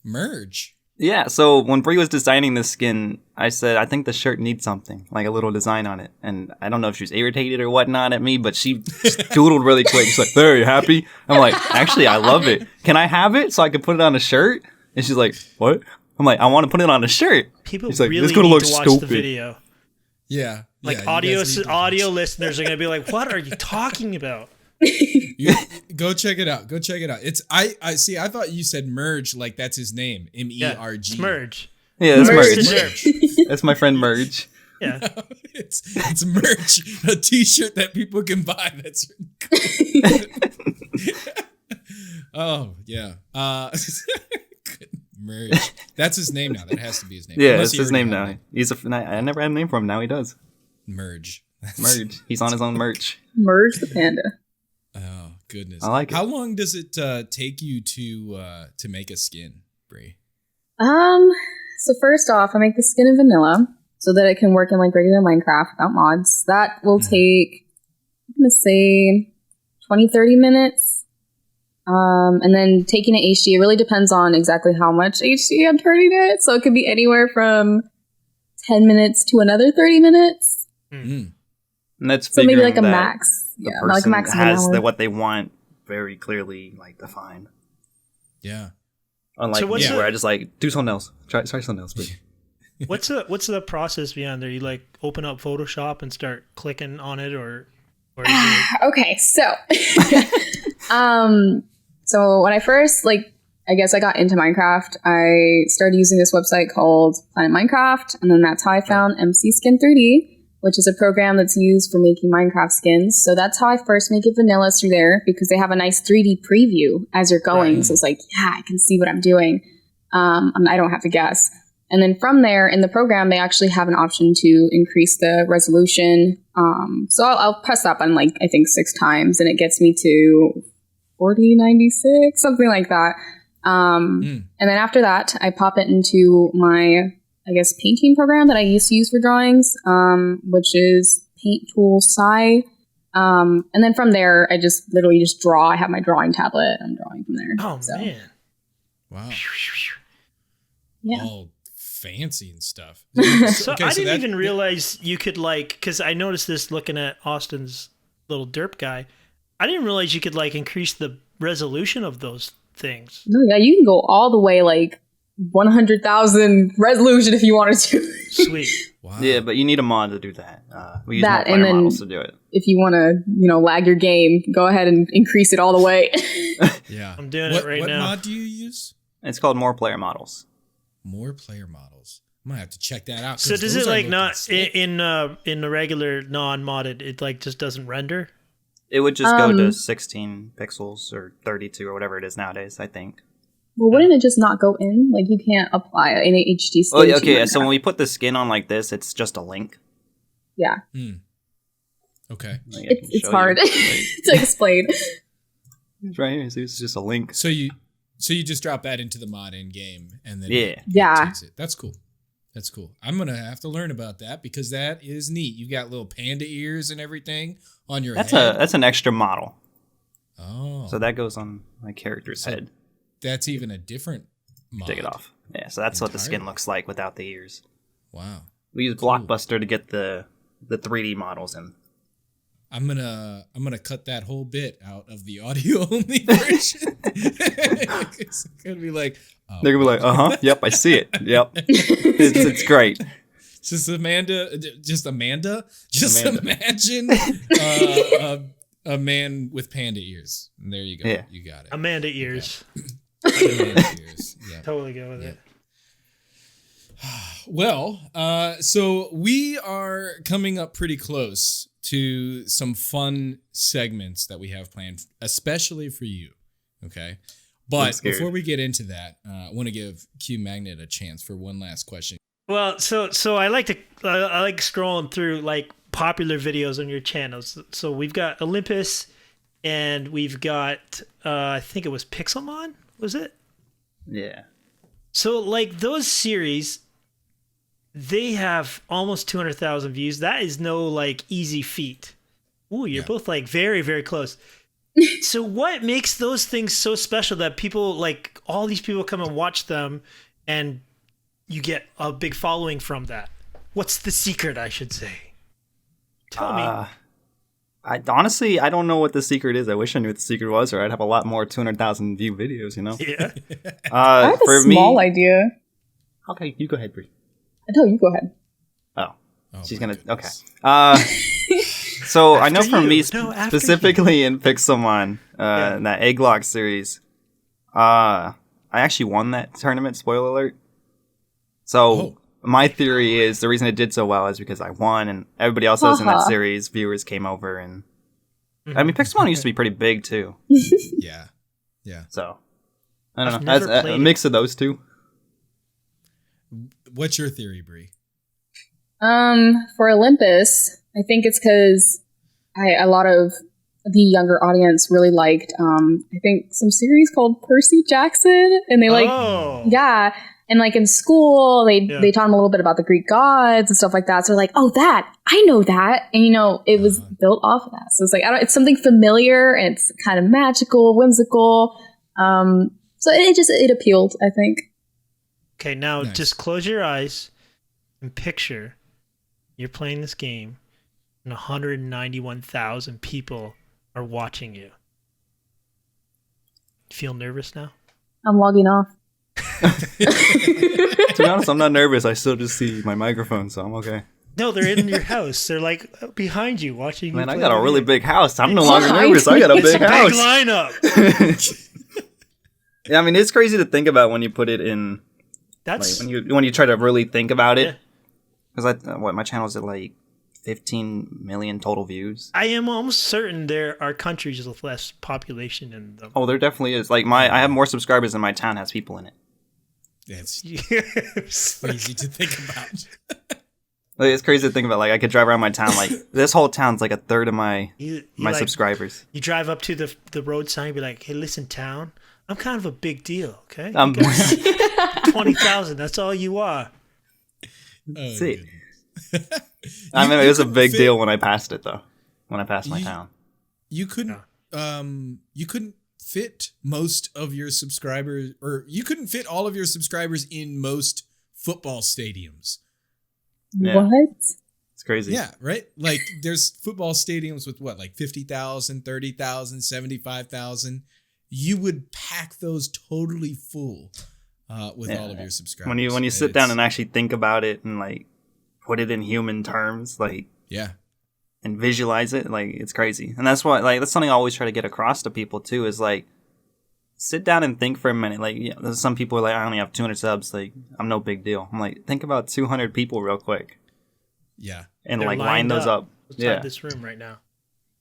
Merch? Yeah, so when Brie was designing this skin, I said, I think the shirt needs something, like a little design on it. And I don't know if she was irritated or whatnot at me, but she doodled really quick. She's like, there, you happy? I'm like, actually, I love it. Can I have it so I can put it on a shirt? And she's like, what? I'm like, I want to put it on a shirt. People like, really gonna need look to watch stupid. the video. Yeah. Like audio listeners are going to be like, what are you talking about? Go check it out. It's I see. I thought you said Merge, like that's his name. MERG. Yeah, Merge. Yeah, that's Merge. That's my friend Merge. Yeah, no, it's Merge, a T-shirt that people can buy. That's really cool. Oh yeah. Merge. That's his name now. That has to be his name. Yeah, that's his name now. I never had a name for him. Now he does. Merge. He's on his own merch. Merge the panda. Oh goodness! I like it. How long does it take you to make a skin, Brie? So first off, I make the skin in vanilla so that it can work in like regular Minecraft without mods. That will take, I'm gonna say, 20-30 minutes. And then taking it HD, it really depends on exactly how much HD I'm turning it. So it could be anywhere from 10 minutes to another 30 minutes. Mm. And that's So maybe like a that max. The Yeah, person like a max of an has hour. what they want very clearly like defined. Yeah. Unlike So what's me, where I just like do something else. Try something else, please. What's the process behind there? You like open up Photoshop and start clicking on it, or is it... Okay, so so when I first I guess I got into Minecraft, I started using this website called Planet Minecraft, and then that's how I found MC Skin 3D, which is a program that's used for making Minecraft skins. So that's how I first make it vanilla through there, because they have a nice 3D preview as you're going. Right. So it's like, yeah, I can see what I'm doing. And I don't have to guess. And then from there, in the program, they actually have an option to increase the resolution. So I'll press that button I think 6 times, and it gets me to 4096, something like that. And then after that, I pop it into my, I guess, painting program that I used to use for drawings, which is Paint Tool Sci. And then from there, I just literally just draw. I have my drawing tablet. I'm drawing from there. Oh, man. Wow. Yeah. All fancy and stuff. So I didn't even realize you could because I noticed this looking at Austin's little derp guy. I didn't realize you could increase the resolution of those things. No, yeah, you can go all the way 100,000 resolution if you wanted to. Sweet. Wow. Yeah, but you need a mod to do that. We use That, more and player then- models to do it. If you want to, lag your game, go ahead and increase it all the way. Yeah. I'm doing it right what now. What mod do you use? It's called more player models. More player models. I'm gonna have to check that out. So 'cause does those it are like looking not sick. in the regular non-modded? It just doesn't render. It would just go to 16 pixels or 32 or whatever it is nowadays, I think. Well, wouldn't it just not go in? You can't apply an HD skin. Oh, to okay. Minecraft. So when we put the skin on like this, it's just a link. Yeah, Okay. Like, I can it's show hard you. to explain. It's right here. See, it's just a link. So you just drop that into the mod in game, and then Yeah. it Yeah. takes it. That's cool. That's cool. I'm gonna have to learn about that because that is neat. You got little panda ears and everything on your head. That's an extra model. Oh, So that goes on my character's So head. that's even a different mod. Take it off. Yeah, so that's what the skin Entirely. looks like without the ears. Wow. We use Blockbuster to get the 3D models in. I'm gonna cut that whole bit out of the audio only version. It's gonna be like, oh, They're gonna be like, yep, I see it. Yep, it's great. just Amanda. Just Amanda. imagine a man with panda ears. And there you go. Yeah. You got it. Amanda ears. Panda ears. Yeah. Totally go with it. Well, so we are coming up pretty close to some fun segments that we have planned, especially for you. Okay. But scared. before we get into that, I want to give Q Magnet a chance for one last question. Well, so I like scrolling through popular videos on your channels. So we've got Olympus, and we've got I think it was Pixelmon, was it? Yeah. So those series, they have almost 200,000 views. That is no easy feat. Ooh, you're Yeah. both very, very close. So what makes those things so special that people all these people come and watch them, and you get a big following from that? What's the secret, I should say? Tell me. I honestly, I don't know what the secret is. I wish I knew what the secret was, or I'd have a lot more 200,000 view videos. Yeah. I have for a small me, idea. okay, you go ahead, Brie. No, you go ahead. Oh, my she's gonna. goodness. Okay. So I know After for you. me No, after specifically in Pixelmon, that Egglock series, I actually won that tournament. Spoiler alert. So my theory is the reason it did so well is because I won, and everybody else that was in that series, viewers came over, and I mean Pixelmon used to be pretty big too. Yeah. Yeah. So I don't I've know. never That's played a it. mix of those two. What's your theory, Bree? For Olympus, I think it's because a lot of the younger audience really liked, I think, some series called Percy Jackson, and they yeah, and in school they taught them a little bit about the Greek gods and stuff like that. So they're like, oh, that I know that, and it was built off of that. So it's it's something familiar, and it's kind of magical, whimsical. So it appealed, I think. Okay, now Nice. just close your eyes and picture you're playing this game, and 191,000 people are watching you. Feel nervous now? I'm logging off. To be honest, I'm not nervous. I still just see my microphone, so I'm okay. No, they're in your house. They're like behind you watching you. Man, I play got a the really game. big house. I'm no longer nervous. I got a It's big a house. big lineup. Yeah, I mean, it's crazy to think about when you put it in. That's Like, when you try to really think about Yeah. it. Because my channel is at like 15 million total views. I am almost certain there are countries with less population in them. Oh, there definitely is. Like I have more subscribers than my town has people in it. That's Yes. crazy to think about. Like, it's crazy to think about. Like I could drive around my town. Like this whole town's like a third of my You my subscribers. You drive up to the road sign and be like, hey, listen, town, I'm kind of a big deal, okay? I'm 20,000, that's all you are. Oh, See. goodness. I mean, it was a couldn't big fit- deal when I passed it, though. When I passed my town. You couldn't fit most of your subscribers, or you couldn't fit all of your subscribers in most football stadiums. Yeah. What? It's crazy. Yeah, right? Like there's football stadiums with what, like 50,000, 30,000, 75,000. You would pack those totally full with all of your subscribers. When you sit down and actually think about it and like put it in human terms, like yeah. and visualize it, like it's crazy. And that's why, like, that's something I always try to get across to people too, is like sit down and think for a minute. Like, yeah, there's some people are like, I only have 200 subs, like I'm no big deal. I'm like, think about 200 people real quick. Yeah. And They're like line lined those up. Outside this room right now.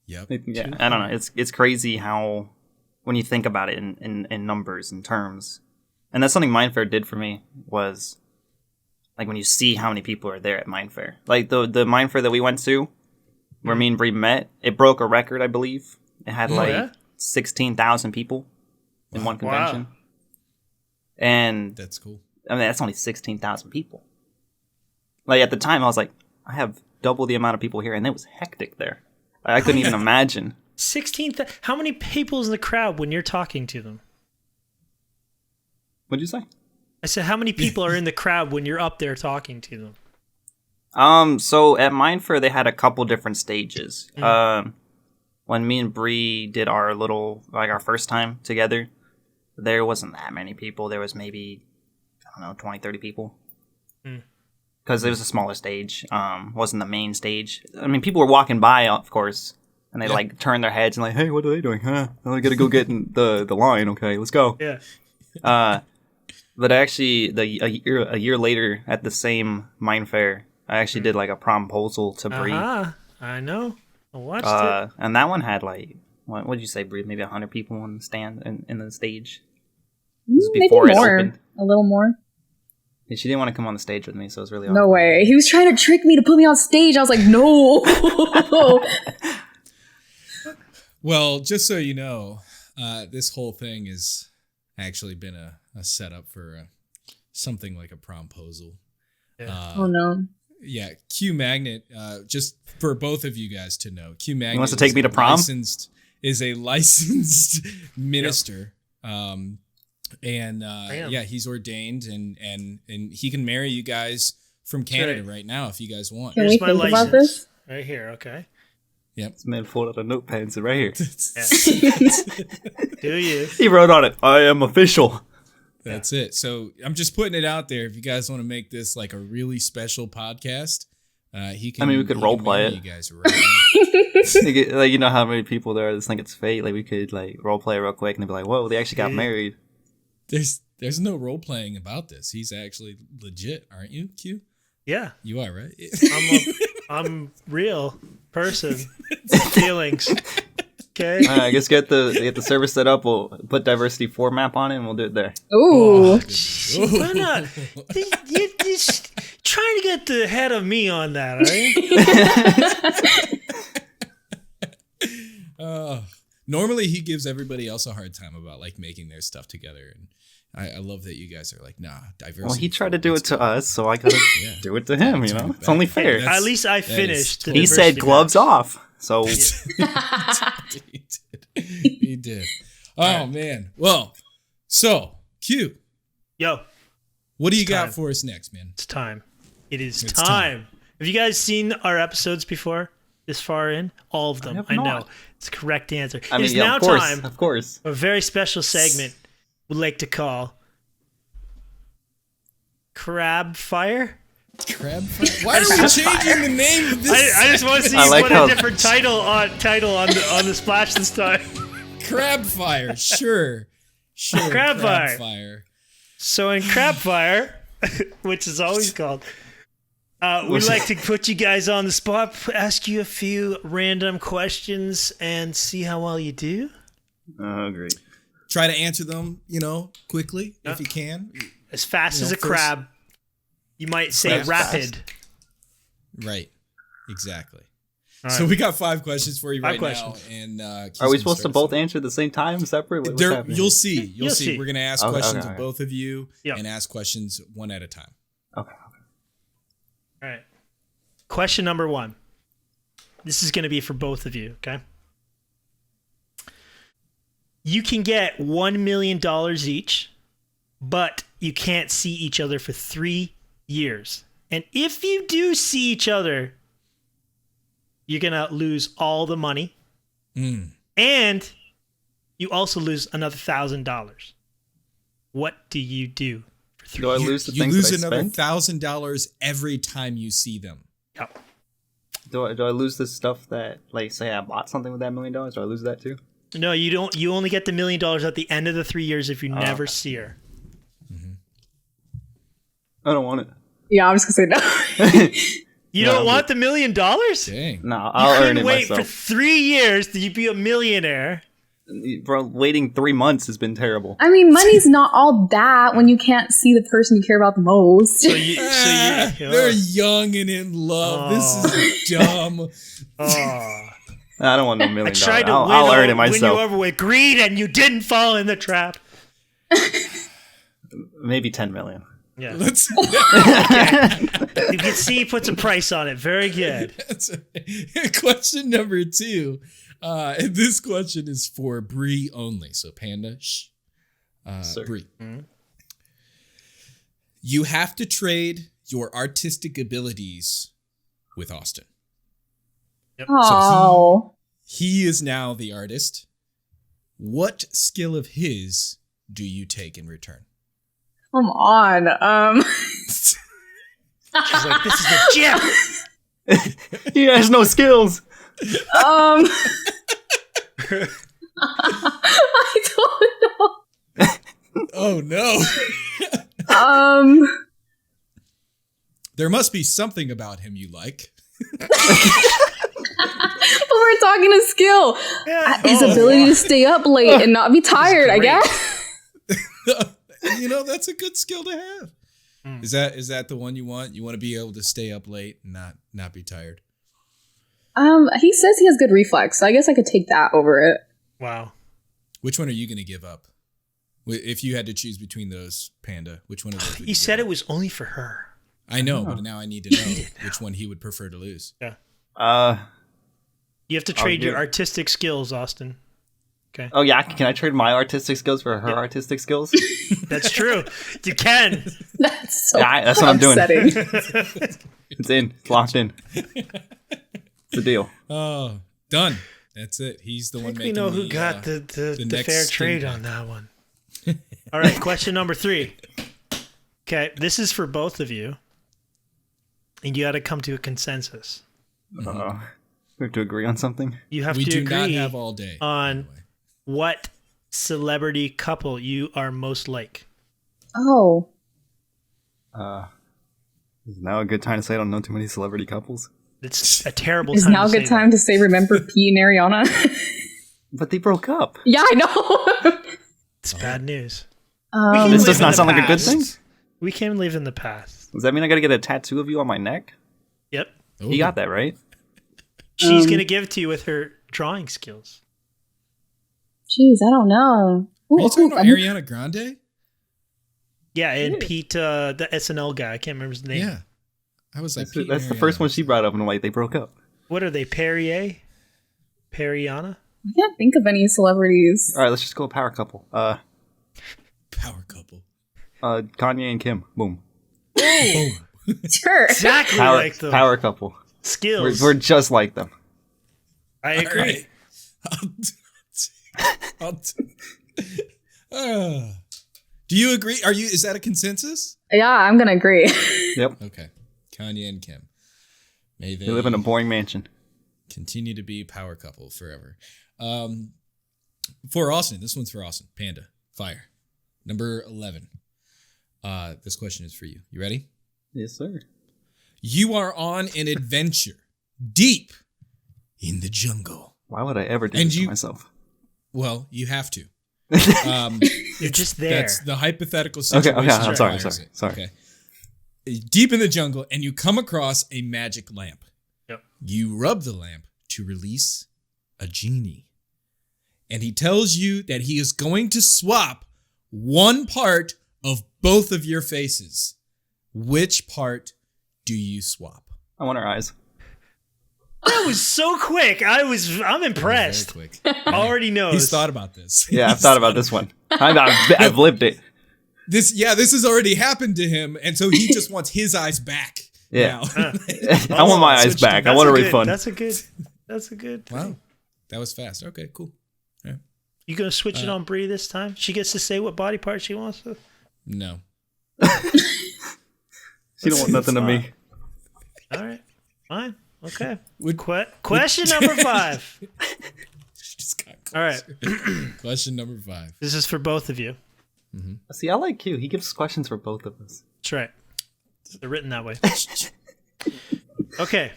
Yep. Yeah, I don't know. It's crazy how when you think about it in numbers and terms, and that's something Mindfair did for me, was like when you see how many people are there at Mindfair. Like the Mindfair that we went to, where me and Bri met, it broke a record, I believe. It had like 16,000 people in one convention. Wow. And That's cool. I mean, that's only 16,000 people. Like at the time, I was like, I have double the amount of people here, and it was hectic there. I couldn't even imagine. 16,000. How many people's in the crowd when you're talking to them? What'd you say? I said, how many people are in the crowd when you're up there talking to them? So at Mindfair, they had a couple different stages. When me and Bri did our our first time together, there wasn't that many people. There was maybe, I don't know, 20, 30 people. Because it was a smaller stage. Wasn't the main stage. I mean, people were walking by, of course, and they like turn their heads and like, hey, what are they doing? Huh? I gotta go get in the line. Okay, let's go. Yeah. But actually, a year later at the same Mindfair, I actually did like a promposal to Bri. I know. I watched it. And that one had like, what did you say, Bri? Maybe 100 people on the stand in the stage. This was Maybe before it more. opened. A little more. And she didn't want to come on the stage with me, so it was really No awkward. way. He was trying to trick me to put me on stage. I was like, no. Well, just so you know, this whole thing has actually been a setup for something like a promposal. Yeah. Oh no. Yeah, Q Magnet, just for both of you guys to know, Q Magnet wants to take me to prom? Is a licensed minister. Yeah, he's ordained and he can marry you guys from Canada right now if you guys want. Can Here's we my think about license. this? Right here, okay? Yep. This man pulled out a notepad and said, right here. Do you? He wrote on it, I am official. That's it. So I'm just putting it out there. If you guys want to make this like a really special podcast, he can. I mean, we could role play marry it. You guys right now. Like, you know how many people there just think it's fate? Like, we could like role play real quick and they'd be like, whoa, they actually got married. There's no role playing about this. He's actually legit, aren't you, Q? Yeah. You are, right? I'm real person. Feelings. Okay. I guess get the server set up. We'll put diversity 4 map on it and we'll do it there. Ooh. Why not? You're just trying to get the head of me on that, right? Normally he gives everybody else a hard time about like making their stuff together, and I love that you guys are like, nah, diversity. Well, he tried to do it to us, so I gotta do it to him. You know, it's only fair. That's- At least I finished. the He said diversity gloves match. off, so He did. Oh man. Well, so Q, Yo, what do you It's got time. for us next, man? it's time. It is It's time. Have you guys seen our episodes before? this far in? All of them. I know. It's the correct answer. I mean, it's now of course, time of course. for a very special segment we'd like to call Crab Fire. Crab Fire? Why are we changing the name of this? I just want to see you put a different title on the splash this time. Crab Fire, sure. Crab Fire. So in Crab Fire, which is always called, we'd like to put you guys on the spot, ask you a few random questions, and see how well you do. Oh, great. Try to answer them, quickly if you can. As fast as a crab. You might say rapid. Fast. Right. Exactly. All So right. we got 5 questions for you right questions. now. And are we supposed to both answer at the same time, separate? What's happening? You'll see. You'll see. We're going to ask questions of both of you and ask questions one at a time. Okay. All right. Question number 1. This is going to be for both of you, okay? You can get $1 million each, but you can't see each other for 3 years. And if you do see each other, you're going to lose all the money. And you also lose another $1,000. What do you do for 3 Do I years? lose the You things lose that I another spent? $1,000 every time you see them. Yep. Do I lose the stuff that, like, say I bought something with that $1 million? Do I lose that too? No, you don't. You only get the $1 million at the end of the 3 years if you never see her. I don't want it. Yeah, I was gonna say no. You don't want the $1 million? Dang. No, I'll earn it wait myself. for 3 years till you be a millionaire. Bro, waiting 3 months has been terrible. I mean, money's not all that when you can't see the person you care about the most. They're young and in love. This is dumb. I don't want no $1 million. I tried to I'll earn it win you myself. over with greed, and you didn't fall in the trap. Maybe 10 million. Yeah. Let's. You can see he puts a price on it. Very good. Question number 2. And this question is for Bri only. So Panda, shh. Bri. You have to trade your artistic abilities with Austin. Yep. Oh. So he is now the artist. What skill of his do you take in return? Come on. She's like, this is a gem. He has no skills. I don't know. Oh no. There must be something about him you like. But we're talking a skill. His ability to stay up late and not be tired, I guess. That's a good skill to have. Is that the one you want? You want to be able to stay up late and not be tired? He says he has good reflex, so I guess I could take that over it. Wow. Which one are you going to give up? If you had to choose between those, Panda, which one of those? He said it was only for her. I know, but now I need to know which one he would prefer to lose. Yeah. You have to trade your artistic skills, Austin. Okay. Oh yeah, can I trade my artistic skills for her artistic skills? That's true. You can. That's so that's what I'm doing. upsetting. It's in. It's locked in. It's a deal. Oh, done. That's it. He's the one making. We know who got the fair trade on that one. All right, question number 3. Okay, this is for both of you, and you got to come to a consensus. We have to agree on something. You have We to do agree not have all day on what celebrity couple you are most like. Oh. Is now a good time to say I don't know too many celebrity couples? It's a terrible Is time now a to good say time that. to say remember Pete and Ariana? But they broke up. Yeah, I know. It's bad news. This does live in not the sound like a good past. thing. We can live in the past. Does that mean I gotta get a tattoo of you on my neck? Yep. Ooh. You got that, right? She's going to give it to you with her drawing skills. Jeez, I don't know. Are you talking about Ariana Grande? Yeah, and Pete, the SNL guy. I can't remember his name. Yeah. I was like, Pete That's and the first Ariana. one she brought up, and I'm like, they broke up. What are they, Perrier? Periana? I can't think of any celebrities. All right, let's just go power couple. Power couple. Kanye and Kim. Boom. Boom. Sure. Exactly Power, like them. power couple. Skills. We're just like them. I agree. Do you agree? Is that a consensus? Yeah, I'm gonna agree. Yep. Okay. Kanye and Kim. May they We live in a boring mansion. continue to be power couple forever. For Austin, this one's for Austin. Panda, fire. Number 11. This question is for you. You ready? Yes, sir. You are on an adventure deep in the jungle. Why would I ever do And this you- to myself? Well, you have to. You're just there. That's the hypothetical Okay, situation. I'm that sorry, requires it. sorry. Okay. Deep in the jungle, and you come across a magic lamp. Yep. You rub the lamp to release a genie. And he tells you that he is going to swap one part of both of your faces. Which part do you swap? I want our eyes. That was so quick. I'm impressed. Very quick. Already knows. He's thought about this. Yeah, I've He's thought about this one. I've lived it. This has already happened to him, and so he just wants his eyes back. Yeah. Now. I want my eyes Switched back. to- I want a That's refund. That's a good. Wow, that was fast. Okay, cool. You gonna switch it on Bree this time? She gets to say what body part she wants to. No. She don't want nothing to me. All right, fine, okay. Would- Question number 5. She just got All right, closer. Question number 5. this is for both of you. See, I like Q. He gives questions for both of us. That's right. They're written that way. Okay.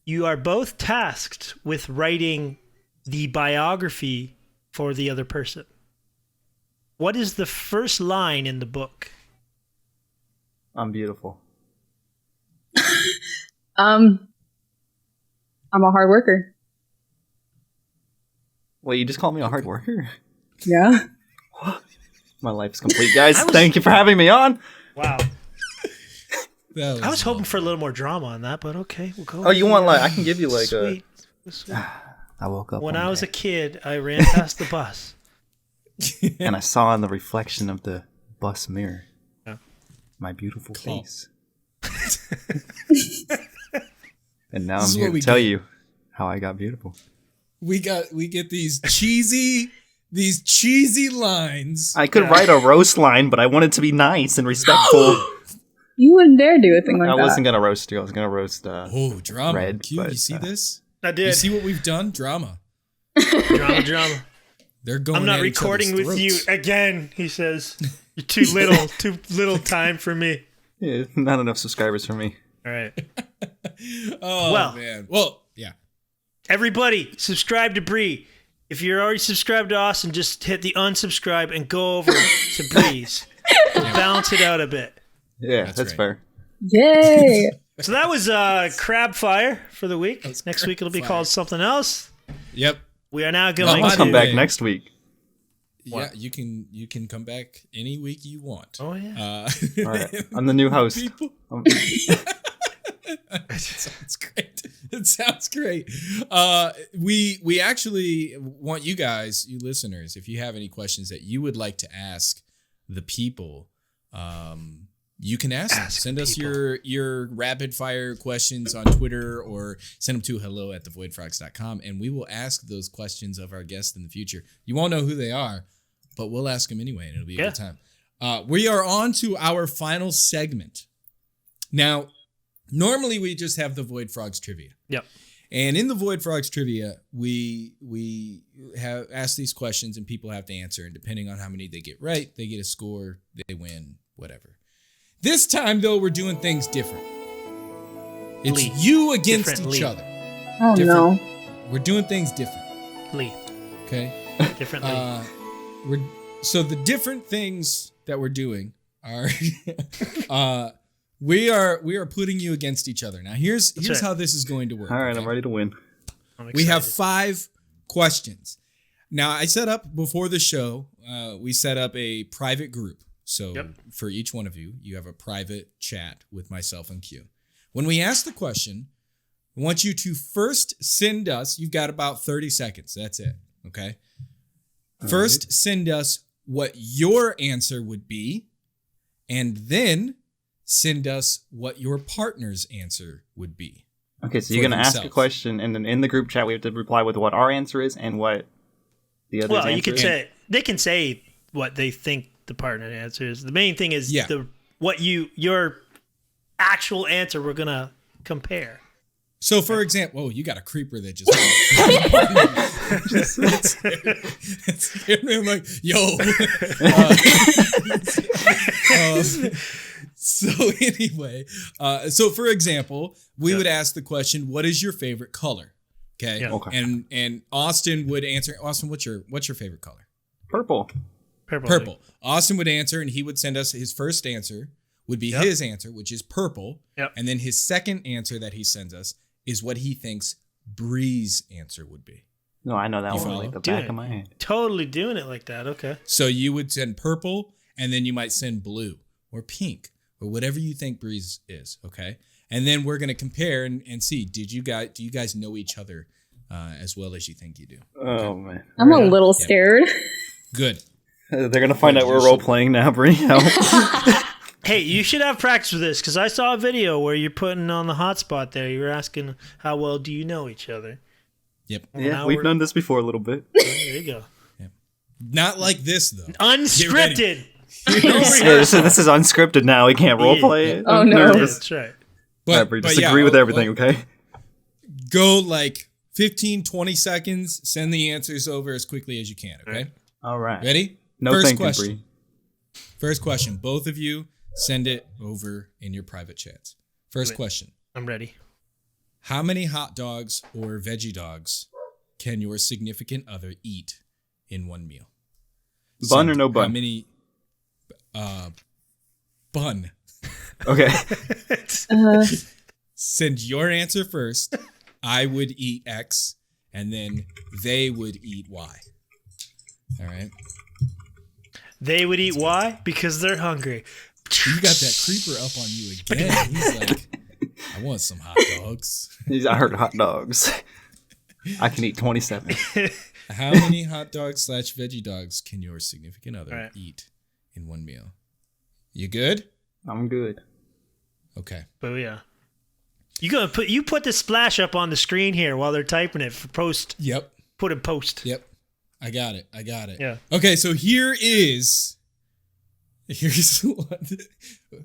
You are both tasked with writing the biography for the other person. What is the first line in the book? I'm beautiful. I'm a hard worker. Wait, you just called me a hard worker? Yeah. My life's complete, guys. Thank you for having me on. Wow. That I was hoping for a little more drama on that, but okay, we'll go. Oh, you want I can give you like Sweet. Sweet. I woke up When one I was day a kid, I ran past the bus. and I saw in the reflection of the bus mirror Yeah. my beautiful Claw. face. And now This is I'm here what we to tell get. you how I got beautiful. we get these cheesy lines. I could write a roast line, but I wanted to be nice and respectful. You wouldn't dare do a thing like I that. wasn't gonna roast you. I was gonna roast. Drama. Red, Q, but, you see this? I You did. see what we've done? Drama. Drama. They're going. I'm not at each recording other's with you throats. again, he says. You're too little time for me. Yeah, not enough subscribers for me. All right. Oh Well. man. Well, yeah. Everybody, subscribe to Bree. If you're already subscribed to Austin, just hit the unsubscribe and go over to Bree's. Balance it out a bit. Yeah, That's that's right. fair. Yay! So that was Crab Fire for the week. Next week it'll be Crab called something else. Yep. We are now I'll going by come the to... back way- next week. Yeah, you can come back any week you want. Oh, yeah. All right, I'm the new host. People. Um, It sounds great. It sounds great. We actually want you guys, you listeners, if you have any questions that you would like to ask the people, you can ask them. Send us your rapid fire questions on Twitter or send them to hello@thevoidfrogs.com, and we will ask those questions of our guests in the future. You won't know who they are, but we'll ask them anyway, and it'll be a good time. We are on to our final segment. Now, normally we just have the Void Frogs trivia. Yep. And in the Void Frogs trivia, we have asked these questions and people have to answer. And depending on how many they get right, they get a score, they win, whatever. This time, though, we're doing things different. It's Lee. you against Different each Lee. other. Oh no. We're doing things different. Lee. Okay. Differently. So the different things that we're doing are we are putting you against each other. Now here's right. how this is going to work. all right, okay? I'm ready to win. I'm We have excited. 5 questions. Now I set up before the show, we set up a private group. So Yep. for each one of you, you have a private chat with myself and Q. When we ask the question, I want you to first send us, you've got about 30 seconds. That's it. Okay. First, send us what your answer would be, and then send us what your partner's answer would be. Okay, so you're going to ask a question, and then in the group chat, we have to reply with what our answer is and what the other's answer is. You could say, they can say what they think the partner answer is. The main thing is your actual answer we're going to compare. So, for example, you got a creeper that just scared me. I'm like, yo. So anyway, so for example, we would ask the question, "What is your favorite color?" Okay. Yeah. Okay. And Austin would answer. Austin, what's your favorite color? Purple. Purple. Austin would answer, and he would send us his first answer would be his answer, which is purple. Yep. And then his second answer that he sends us is what he thinks Bri's answer would be. No, I know that one like the back of my hand. Totally doing it like that. Okay. So you would send purple, and then you might send blue or pink or whatever you think Bri's is. Okay. And then we're gonna compare and see. Do you guys know each other as well as you think you do? Oh man, I'm a little scared. Good. They're gonna find out we're role playing now, Bri. Hey, you should have practice with this because I saw a video where you're putting on the hotspot there. You were asking how well do you know each other. Yep. Well, yeah, we've done this before a little bit. Oh, there you go. Yep. Not like this though. Unscripted. This is unscripted now. We can't role play it. Oh no, nervous. That's right. But just agree with everything, okay? Go like 15, 20 seconds. Send the answers over as quickly as you can, okay? All right. Ready? No First thinking, question. Bri. First question. Both of you send it over in your private chats. First question. I'm ready. How many hot dogs or veggie dogs can your significant other eat in one meal? Bun or no bun? How many? Bun. Okay. Send your answer first. I would eat X, and then they would eat Y. All right. They would eat Y because they're hungry. You got that creeper up on you again. He's like, I want some hot dogs. I heard hot dogs. I can eat 27. How many hot dogs / veggie dogs can your significant other eat in one meal? You good? I'm good. Okay. But yeah. You put the splash up on the screen here while they're typing it for post. Yep. Put in post. Yep. I got it. Yeah. Okay, so here's what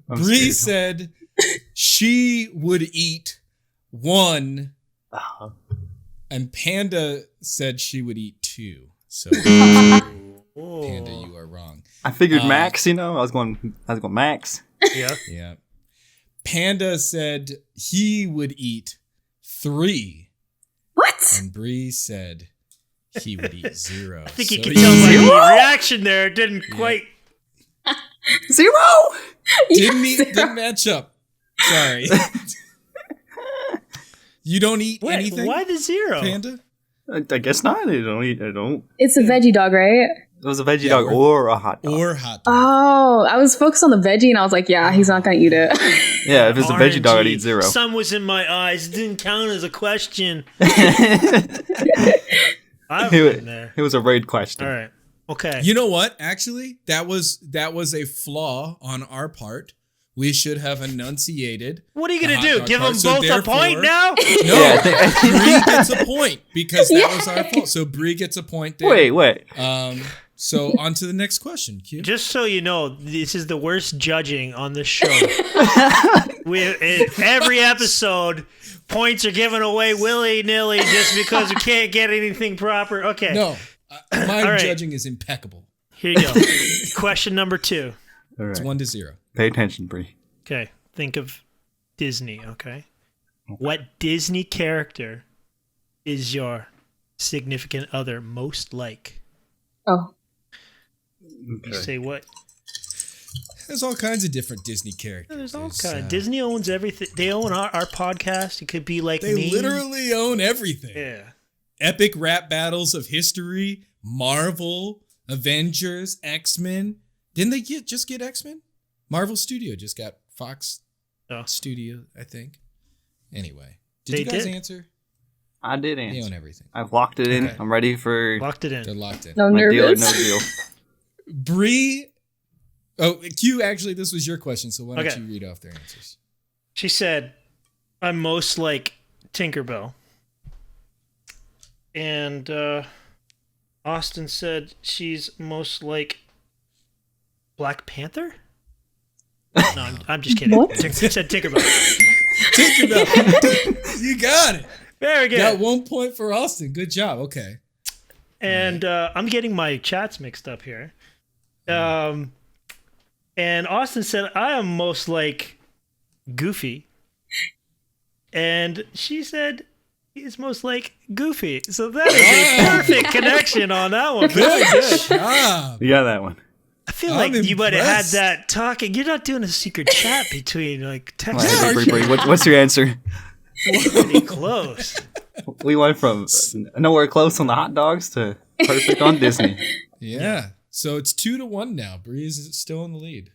Bri said she would eat one, and Panda said she would eat two. So Panda, you are wrong. I figured Max, I was going Max. Yeah. Yeah. Panda said he would eat 3. What? And Bri said he would eat 0. I think you can tell by the reaction there. It didn't quite. 0? Didn't match up. Sorry. You don't eat anything? Why the 0? Panda? I guess not. I don't. It's a veggie dog, right? It was a veggie dog or a hot dog. Or hot dog. Oh, I was focused on the veggie and I was like, yeah, he's not going to eat it. Yeah, if it's a veggie dog, I'd eat 0. Sun was in my eyes. It didn't count as a question. I've been there. It was a raid question. All right. Okay. You know what? Actually, that was a flaw on our part. We should have enunciated. What are you going to do? Give part. them So both a point now? No, Bri gets a point because that was our fault. So Bri gets a point there. Wait. So on to the next question, Q. Just so you know, this is the worst judging on this show. In every episode, points are given away willy-nilly just because we can't get anything proper. Okay. No, my judging is impeccable. Here you go. Question number 2. All right. It's 1-0. Pay attention, Bri. Okay. Think of Disney, okay? What Disney character is your significant other most like? Oh. You say what? There's all kinds of different Disney characters. There's all kinds. Disney owns everything. They own our podcast. It could be like They me. literally own everything. Yeah. Epic rap battles of history, Marvel, Avengers, X-Men. Didn't they just get X-Men? Marvel Studio just got Fox Studio, I think. Anyway, did you guys answer? I did answer. They own everything. I've locked it in. Okay. I'm ready for... Locked it in. They're locked in. No my deal or nervous. no deal. Bri. Oh, Q, actually, this was your question, so why don't you read off their answers? She said, I'm most like Tinkerbell. And Austin said she's most like Black Panther? No, I'm just kidding. What? Said Tinkerbell. Tinkerbell. You got it. Very good. Got 1 point for Austin. Good job. Okay. And I'm getting my chats mixed up here. And Austin said, I am most like Goofy. And she said, he's most like Goofy. So that is a perfect connection on that one. Very good. job. You got that one. I feel I'm like you might have had impressed. that talking. You're not doing a secret chat between like text. Yeah, Bree, what's your answer? Pretty close. We went from nowhere close on the hot dogs to perfect on Disney. Yeah. So it's 2-1 now. Breeze is still in the lead.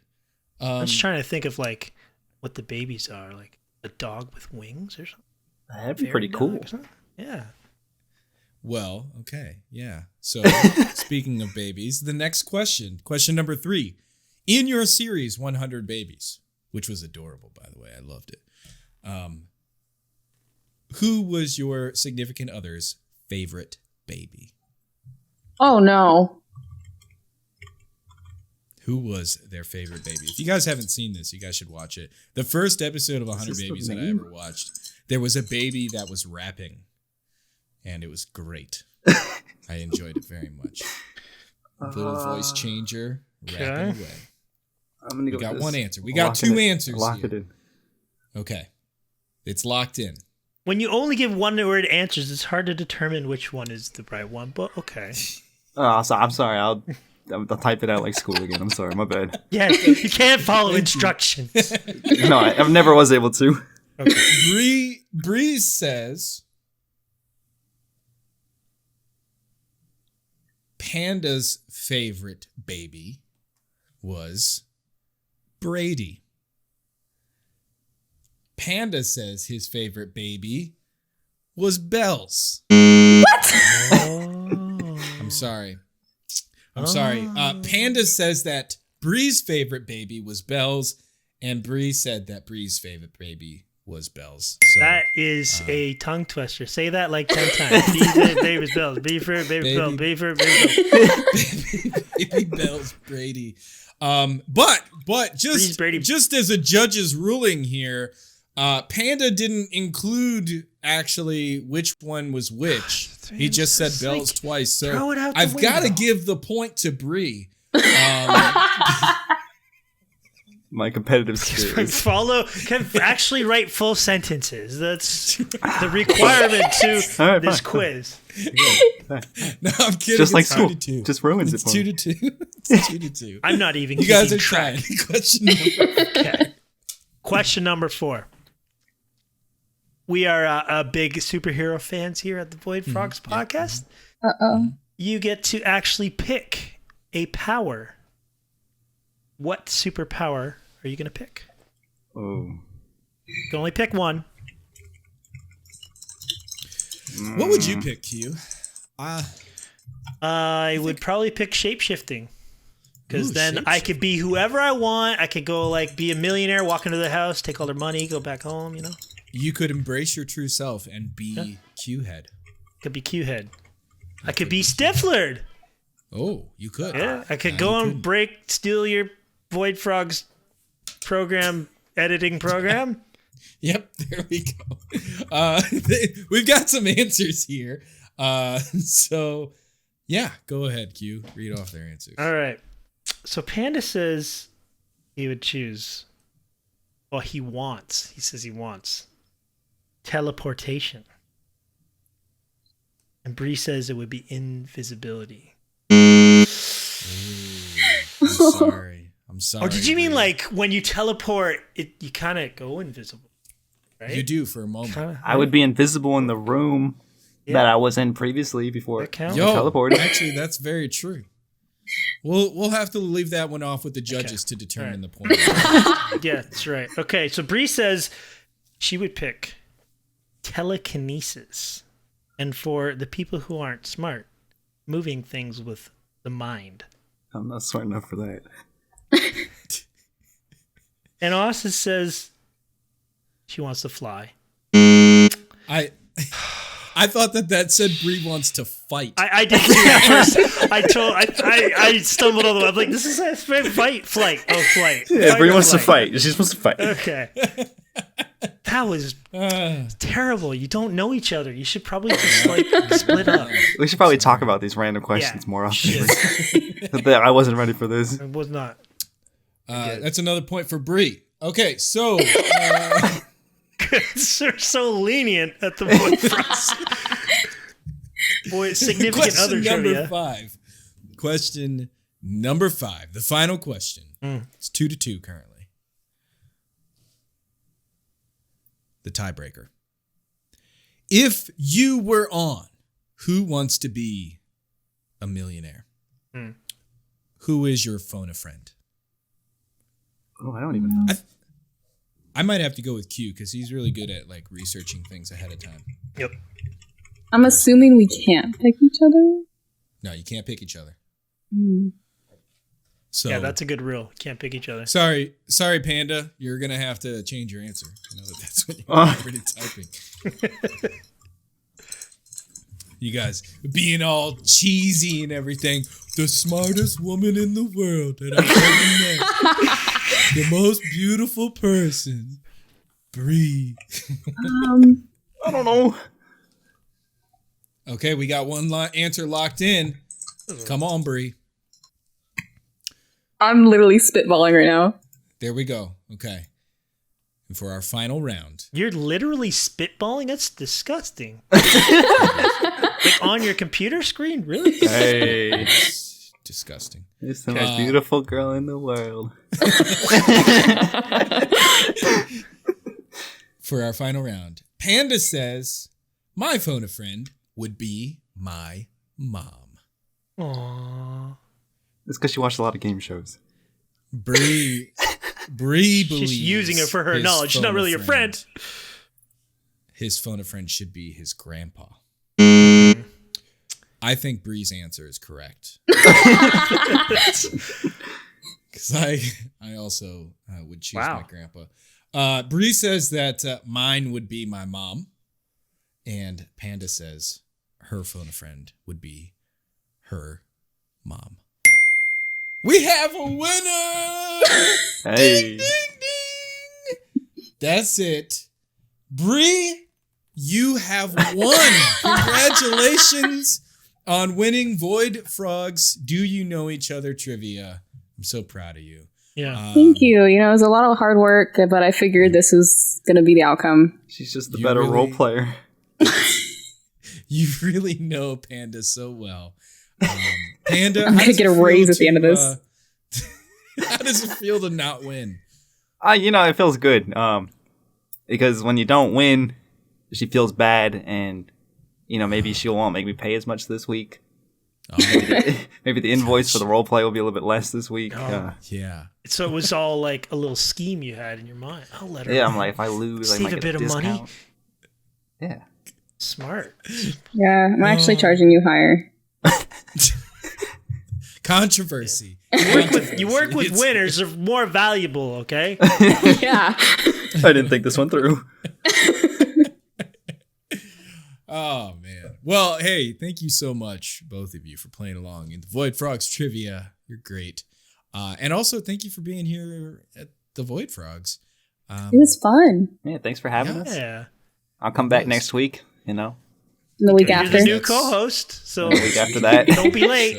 I'm just trying to think of like what the babies are, like a dog with wings or something. That'd be Fairy pretty dog cool. or something? Yeah. Well, okay. Yeah. So speaking of babies, the next question number 3. In your series 100 Babies, which was adorable, by the way. I loved it. Who was your significant other's favorite baby? Oh no. Who was their favorite baby? If you guys haven't seen this, you guys should watch it. The first episode of 100 this the Babies that I name? ever watched, there was a baby that was rapping, and it was great. I enjoyed it very much. Little voice changer, rapping Okay. away. I'm gonna We go got with one this. answer. We got Lock it 2 in. answers Lock here. it in. Okay. It's locked in. When you only give one word answers, it's hard to determine which one is the right one, but okay. Oh, I'm sorry. I'll type it out like school again. I'm sorry. My bad. Yeah, you can't follow instructions. No, I never was able to. Bree says Panda's favorite baby was Brady. Panda says his favorite baby was Bells. What? I'm sorry. Panda says that Bree's favorite baby was Bells, and Bree said that Bree's favorite baby was Bells. So, That is a tongue twister. Say that like 10 times. B's favorite baby was Bells. B for baby Bells. B for baby Bells. baby Bells Brady. But Bree's Brady. just as a judge's ruling here, Panda didn't include actually which one was which. He just said It's Bells like, twice. So throw it out the I've got to window. give the point to Bree. My competitive skills. Can actually write full sentences. That's the requirement to All right, this fine. quiz. No, I'm kidding. Just like It's school. 2-2. Just ruins It's it for me. 2-2. It's 2-2. I'm not even You guys keeping are track. trying. Question number. Okay. Question number 4. We are big superhero fans here at the Void Frogs podcast. Uh-oh. You get to actually pick a power. What superpower are you going to pick? Oh. You can only pick one. What would you pick, Q? I would probably pick shapeshifting. Because Ooh, then I could be whoever I want. I could go like be a millionaire, walk into the house, take all their money, go back home, you know? You could embrace your true self and be Q-head. Could be Q-head. I could be Stiflerd. Oh, you could. Yeah, I could Nah, go you and steal your Void Frogs program, editing program. Yep, there we go. We've got some answers here. So, yeah, go ahead, Q. Read off their answers. All right. So Panda says he would choose, well, he says he wants teleportation. And Bree says it would be invisibility. Ooh, I'm sorry. I'm sorry. Or did you mean Bree. like when you teleport, you kind of go invisible, right? You do for a moment. Kinda, I would be invisible in the room Yeah. that I was in previously before That count? I Yo, teleported. actually, that's very true. We'll have to leave that one off with the judges to determine the point. Yeah, that's right. Okay, so Bree says she would pick telekinesis. And for the people who aren't smart, moving things with the mind. I'm not smart enough for that. And Austin says she wants to fly. I I thought that said Bree wants to fight. I did too at first. I stumbled all the way. I'm like, this is a flight. Oh, flight. Yeah, Bree wants to fight. She's supposed to fight. Okay. That was terrible. You don't know each other. You should probably just like split up. We should probably talk about these random questions more often. I wasn't ready for this. I was not. That's another point for Bree. Okay, so They're so lenient at the Void Frogs. Boy, significant other trivia. Question number 5. The final question. It's 2-2 currently. The tiebreaker. If you were on Who Wants to Be a Millionaire? Who is your phone a friend? Oh, I don't even know. I might have to go with Q because he's really good at like researching things ahead of time. Yep. I'm assuming we can't pick each other. No, you can't pick each other. So Yeah, that's a good rule. Can't pick each other. sorry, Panda. You're gonna have to change your answer. I know that's what you're already typing. You guys being all cheesy and everything. The smartest woman in the world that I've ever met. The most beautiful person. Bree. I don't know. Okay, we got one answer locked in. Come on, Bree. I'm literally spitballing right now. There we go. Okay. And for our final round. You're literally spitballing? That's disgusting. Like on your computer screen? Really? Hey. Disgusting. It's the most beautiful girl in the world. For our final round, Panda says, my phone a friend would be my mom. Aww. It's because she watched a lot of game shows. Bree believes She's using it for her his knowledge. She's not really your friend. His phone a friend should be his grandpa. I think Bree's answer is correct. Because I also would choose my grandpa. Bree says that mine would be my mom. And Panda says her phone a friend would be her mom. We have a winner! Hey. Ding, ding, ding! That's it. Bree, you have won. Congratulations on winning Void Frogs Do You Know Each Other trivia. I'm so proud of you. Yeah. Thank you. You know, it was a lot of hard work, but I figured this was going to be the outcome. She's just the better role player. You really know Panda so well. Panda, I'm going to get a raise at the end of this. How does it feel to not win? It feels good. Because when you don't win, she feels bad, and maybe she won't make me pay as much this week. Maybe the invoice for the role play will be a little bit less this week. Yeah. So it was all like a little scheme you had in your mind. I'll let her. Yeah, I'm like, if I lose, I save might a get bit of discount. money. Yeah. Smart. Yeah, I'm actually charging you higher. Controversy. You work with winners. They're more valuable, okay? Yeah. I didn't think this one through. Oh, man. Well, hey, thank you so much, both of you, for playing along in the Void Frogs trivia. You're great. And also, thank you for being here at the Void Frogs. It was fun. Yeah, thanks for having us. Yeah. I'll come back next week, The week You're after. the new co-host, so The week after that. don't be late.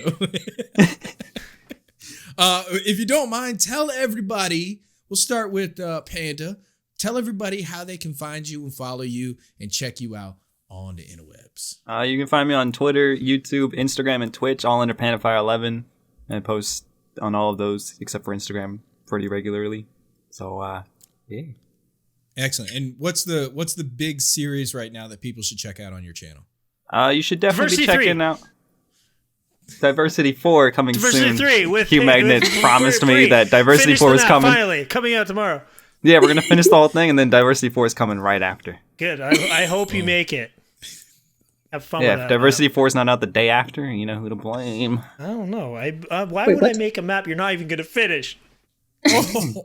If you don't mind, tell everybody. We'll start with Panda. Tell everybody how they can find you and follow you and check you out on the interwebs. You can find me on Twitter, YouTube, Instagram, and Twitch, all under PandaFire11. I post on all of those except for Instagram pretty regularly. So, yeah. Excellent. And what's the big series right now that people should check out on your channel? You should definitely be Diversity checking 3. out Diversity 4 coming Diversity soon. 3 with Hugh Magnet promised me Bree. that Diversity Finished 4 on was that, coming. Finally, coming out tomorrow. Yeah, we're gonna finish the whole thing, and then Diversity 4 is coming right after. Good. I hope you make it. Have fun with Yeah, that. if Diversity 4 is not out the day after, you know who to blame. I don't know. Why Wait, would what? I make a map you're not even going to finish?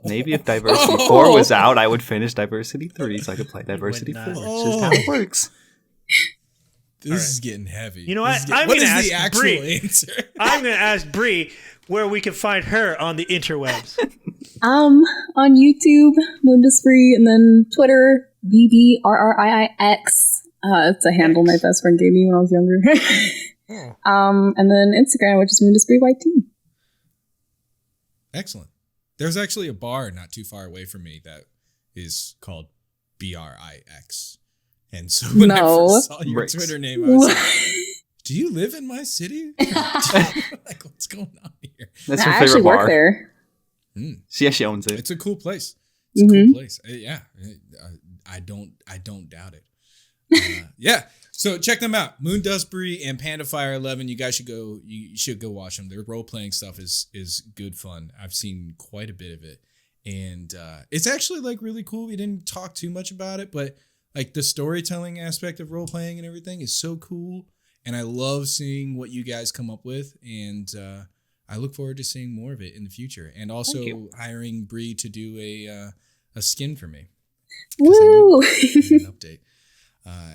Maybe if Diversity 4 was out, I would finish Diversity 3 so I could play Diversity 4. not. It's just how it works. This is getting heavy. You know what? What is the actual answer? I'm going to ask Bree where we can find her on the interwebs. On YouTube, MoondustBri, and then Twitter, BBRRIIX. It's a handle my best friend gave me when I was younger. And then Instagram, which is MoondustBriYT. Excellent. There's actually a bar not too far away from me that is called BRIX. And so when I first saw your Twitter name, I was like, do you live in my city? Like, what's going on here? That's her I favorite actually bar. work there. She actually owns it. It's a cool place. It's a cool place. Yeah. I don't doubt it. Yeah. So check them out. MoondustBri and PandaFire11. You guys should go. You should go watch them. Their role playing stuff is good fun. I've seen quite a bit of it, and it's actually like really cool. We didn't talk too much about it, but like the storytelling aspect of role playing and everything is so cool, and I love seeing what you guys come up with, and I look forward to seeing more of it in the future, and also hiring Bree to do a skin for me. Woo! I need an update.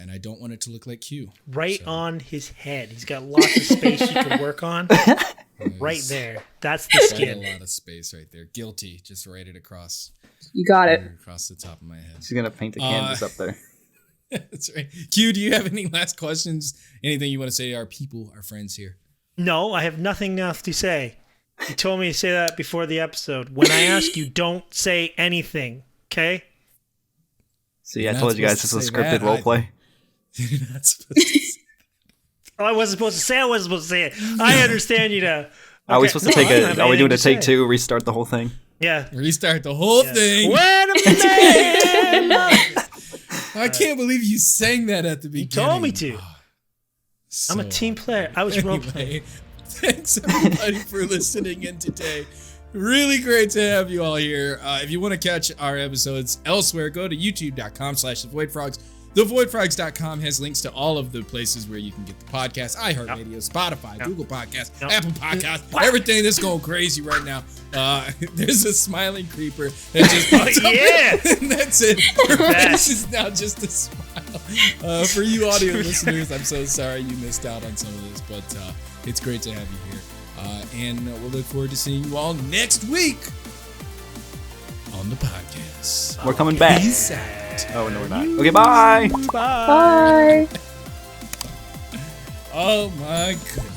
And I don't want it to look like Q. On his head. He's got lots of space you can work on. Right there. That's the skin. A lot of space right there. Guilty. Just write it across. You got it. Across the top of my head. She's going to paint the canvas up there. That's right. Q, do you have any last questions? Anything you want to say to our people, our friends here? No, I have nothing else to say. You told me to say that before the episode. When I ask you, don't say anything. Okay? See, I told you guys this was scripted roleplay. You're not supposed to say I wasn't supposed to say I wasn't supposed to say it. I understand you now. Okay. Are we supposed to take are we doing a take two, restart the whole thing? Yeah. Restart the whole thing. When a man I can't believe you sang that at the beginning. You told me to. I'm a team player. I was role-playing. Thanks everybody for listening in today. Really great to have you all here. If you want to catch our episodes elsewhere, go to youtube.com/thevoidfrogs. TheVoidFrogs.com has links to all of the places where you can get the podcast: iHeartRadio, Spotify, Google Podcasts, Apple Podcasts, everything that's going crazy right now. There's a smiling creeper that just pops up. And that's it. Her face is now just a smile. For you audio listeners, I'm so sorry you missed out on some of this, but it's great to have you here. And we'll look forward to seeing you all next week on the podcast. We're coming back. Peace out. Oh, no, we're not. Okay, bye. Bye. Oh, my goodness.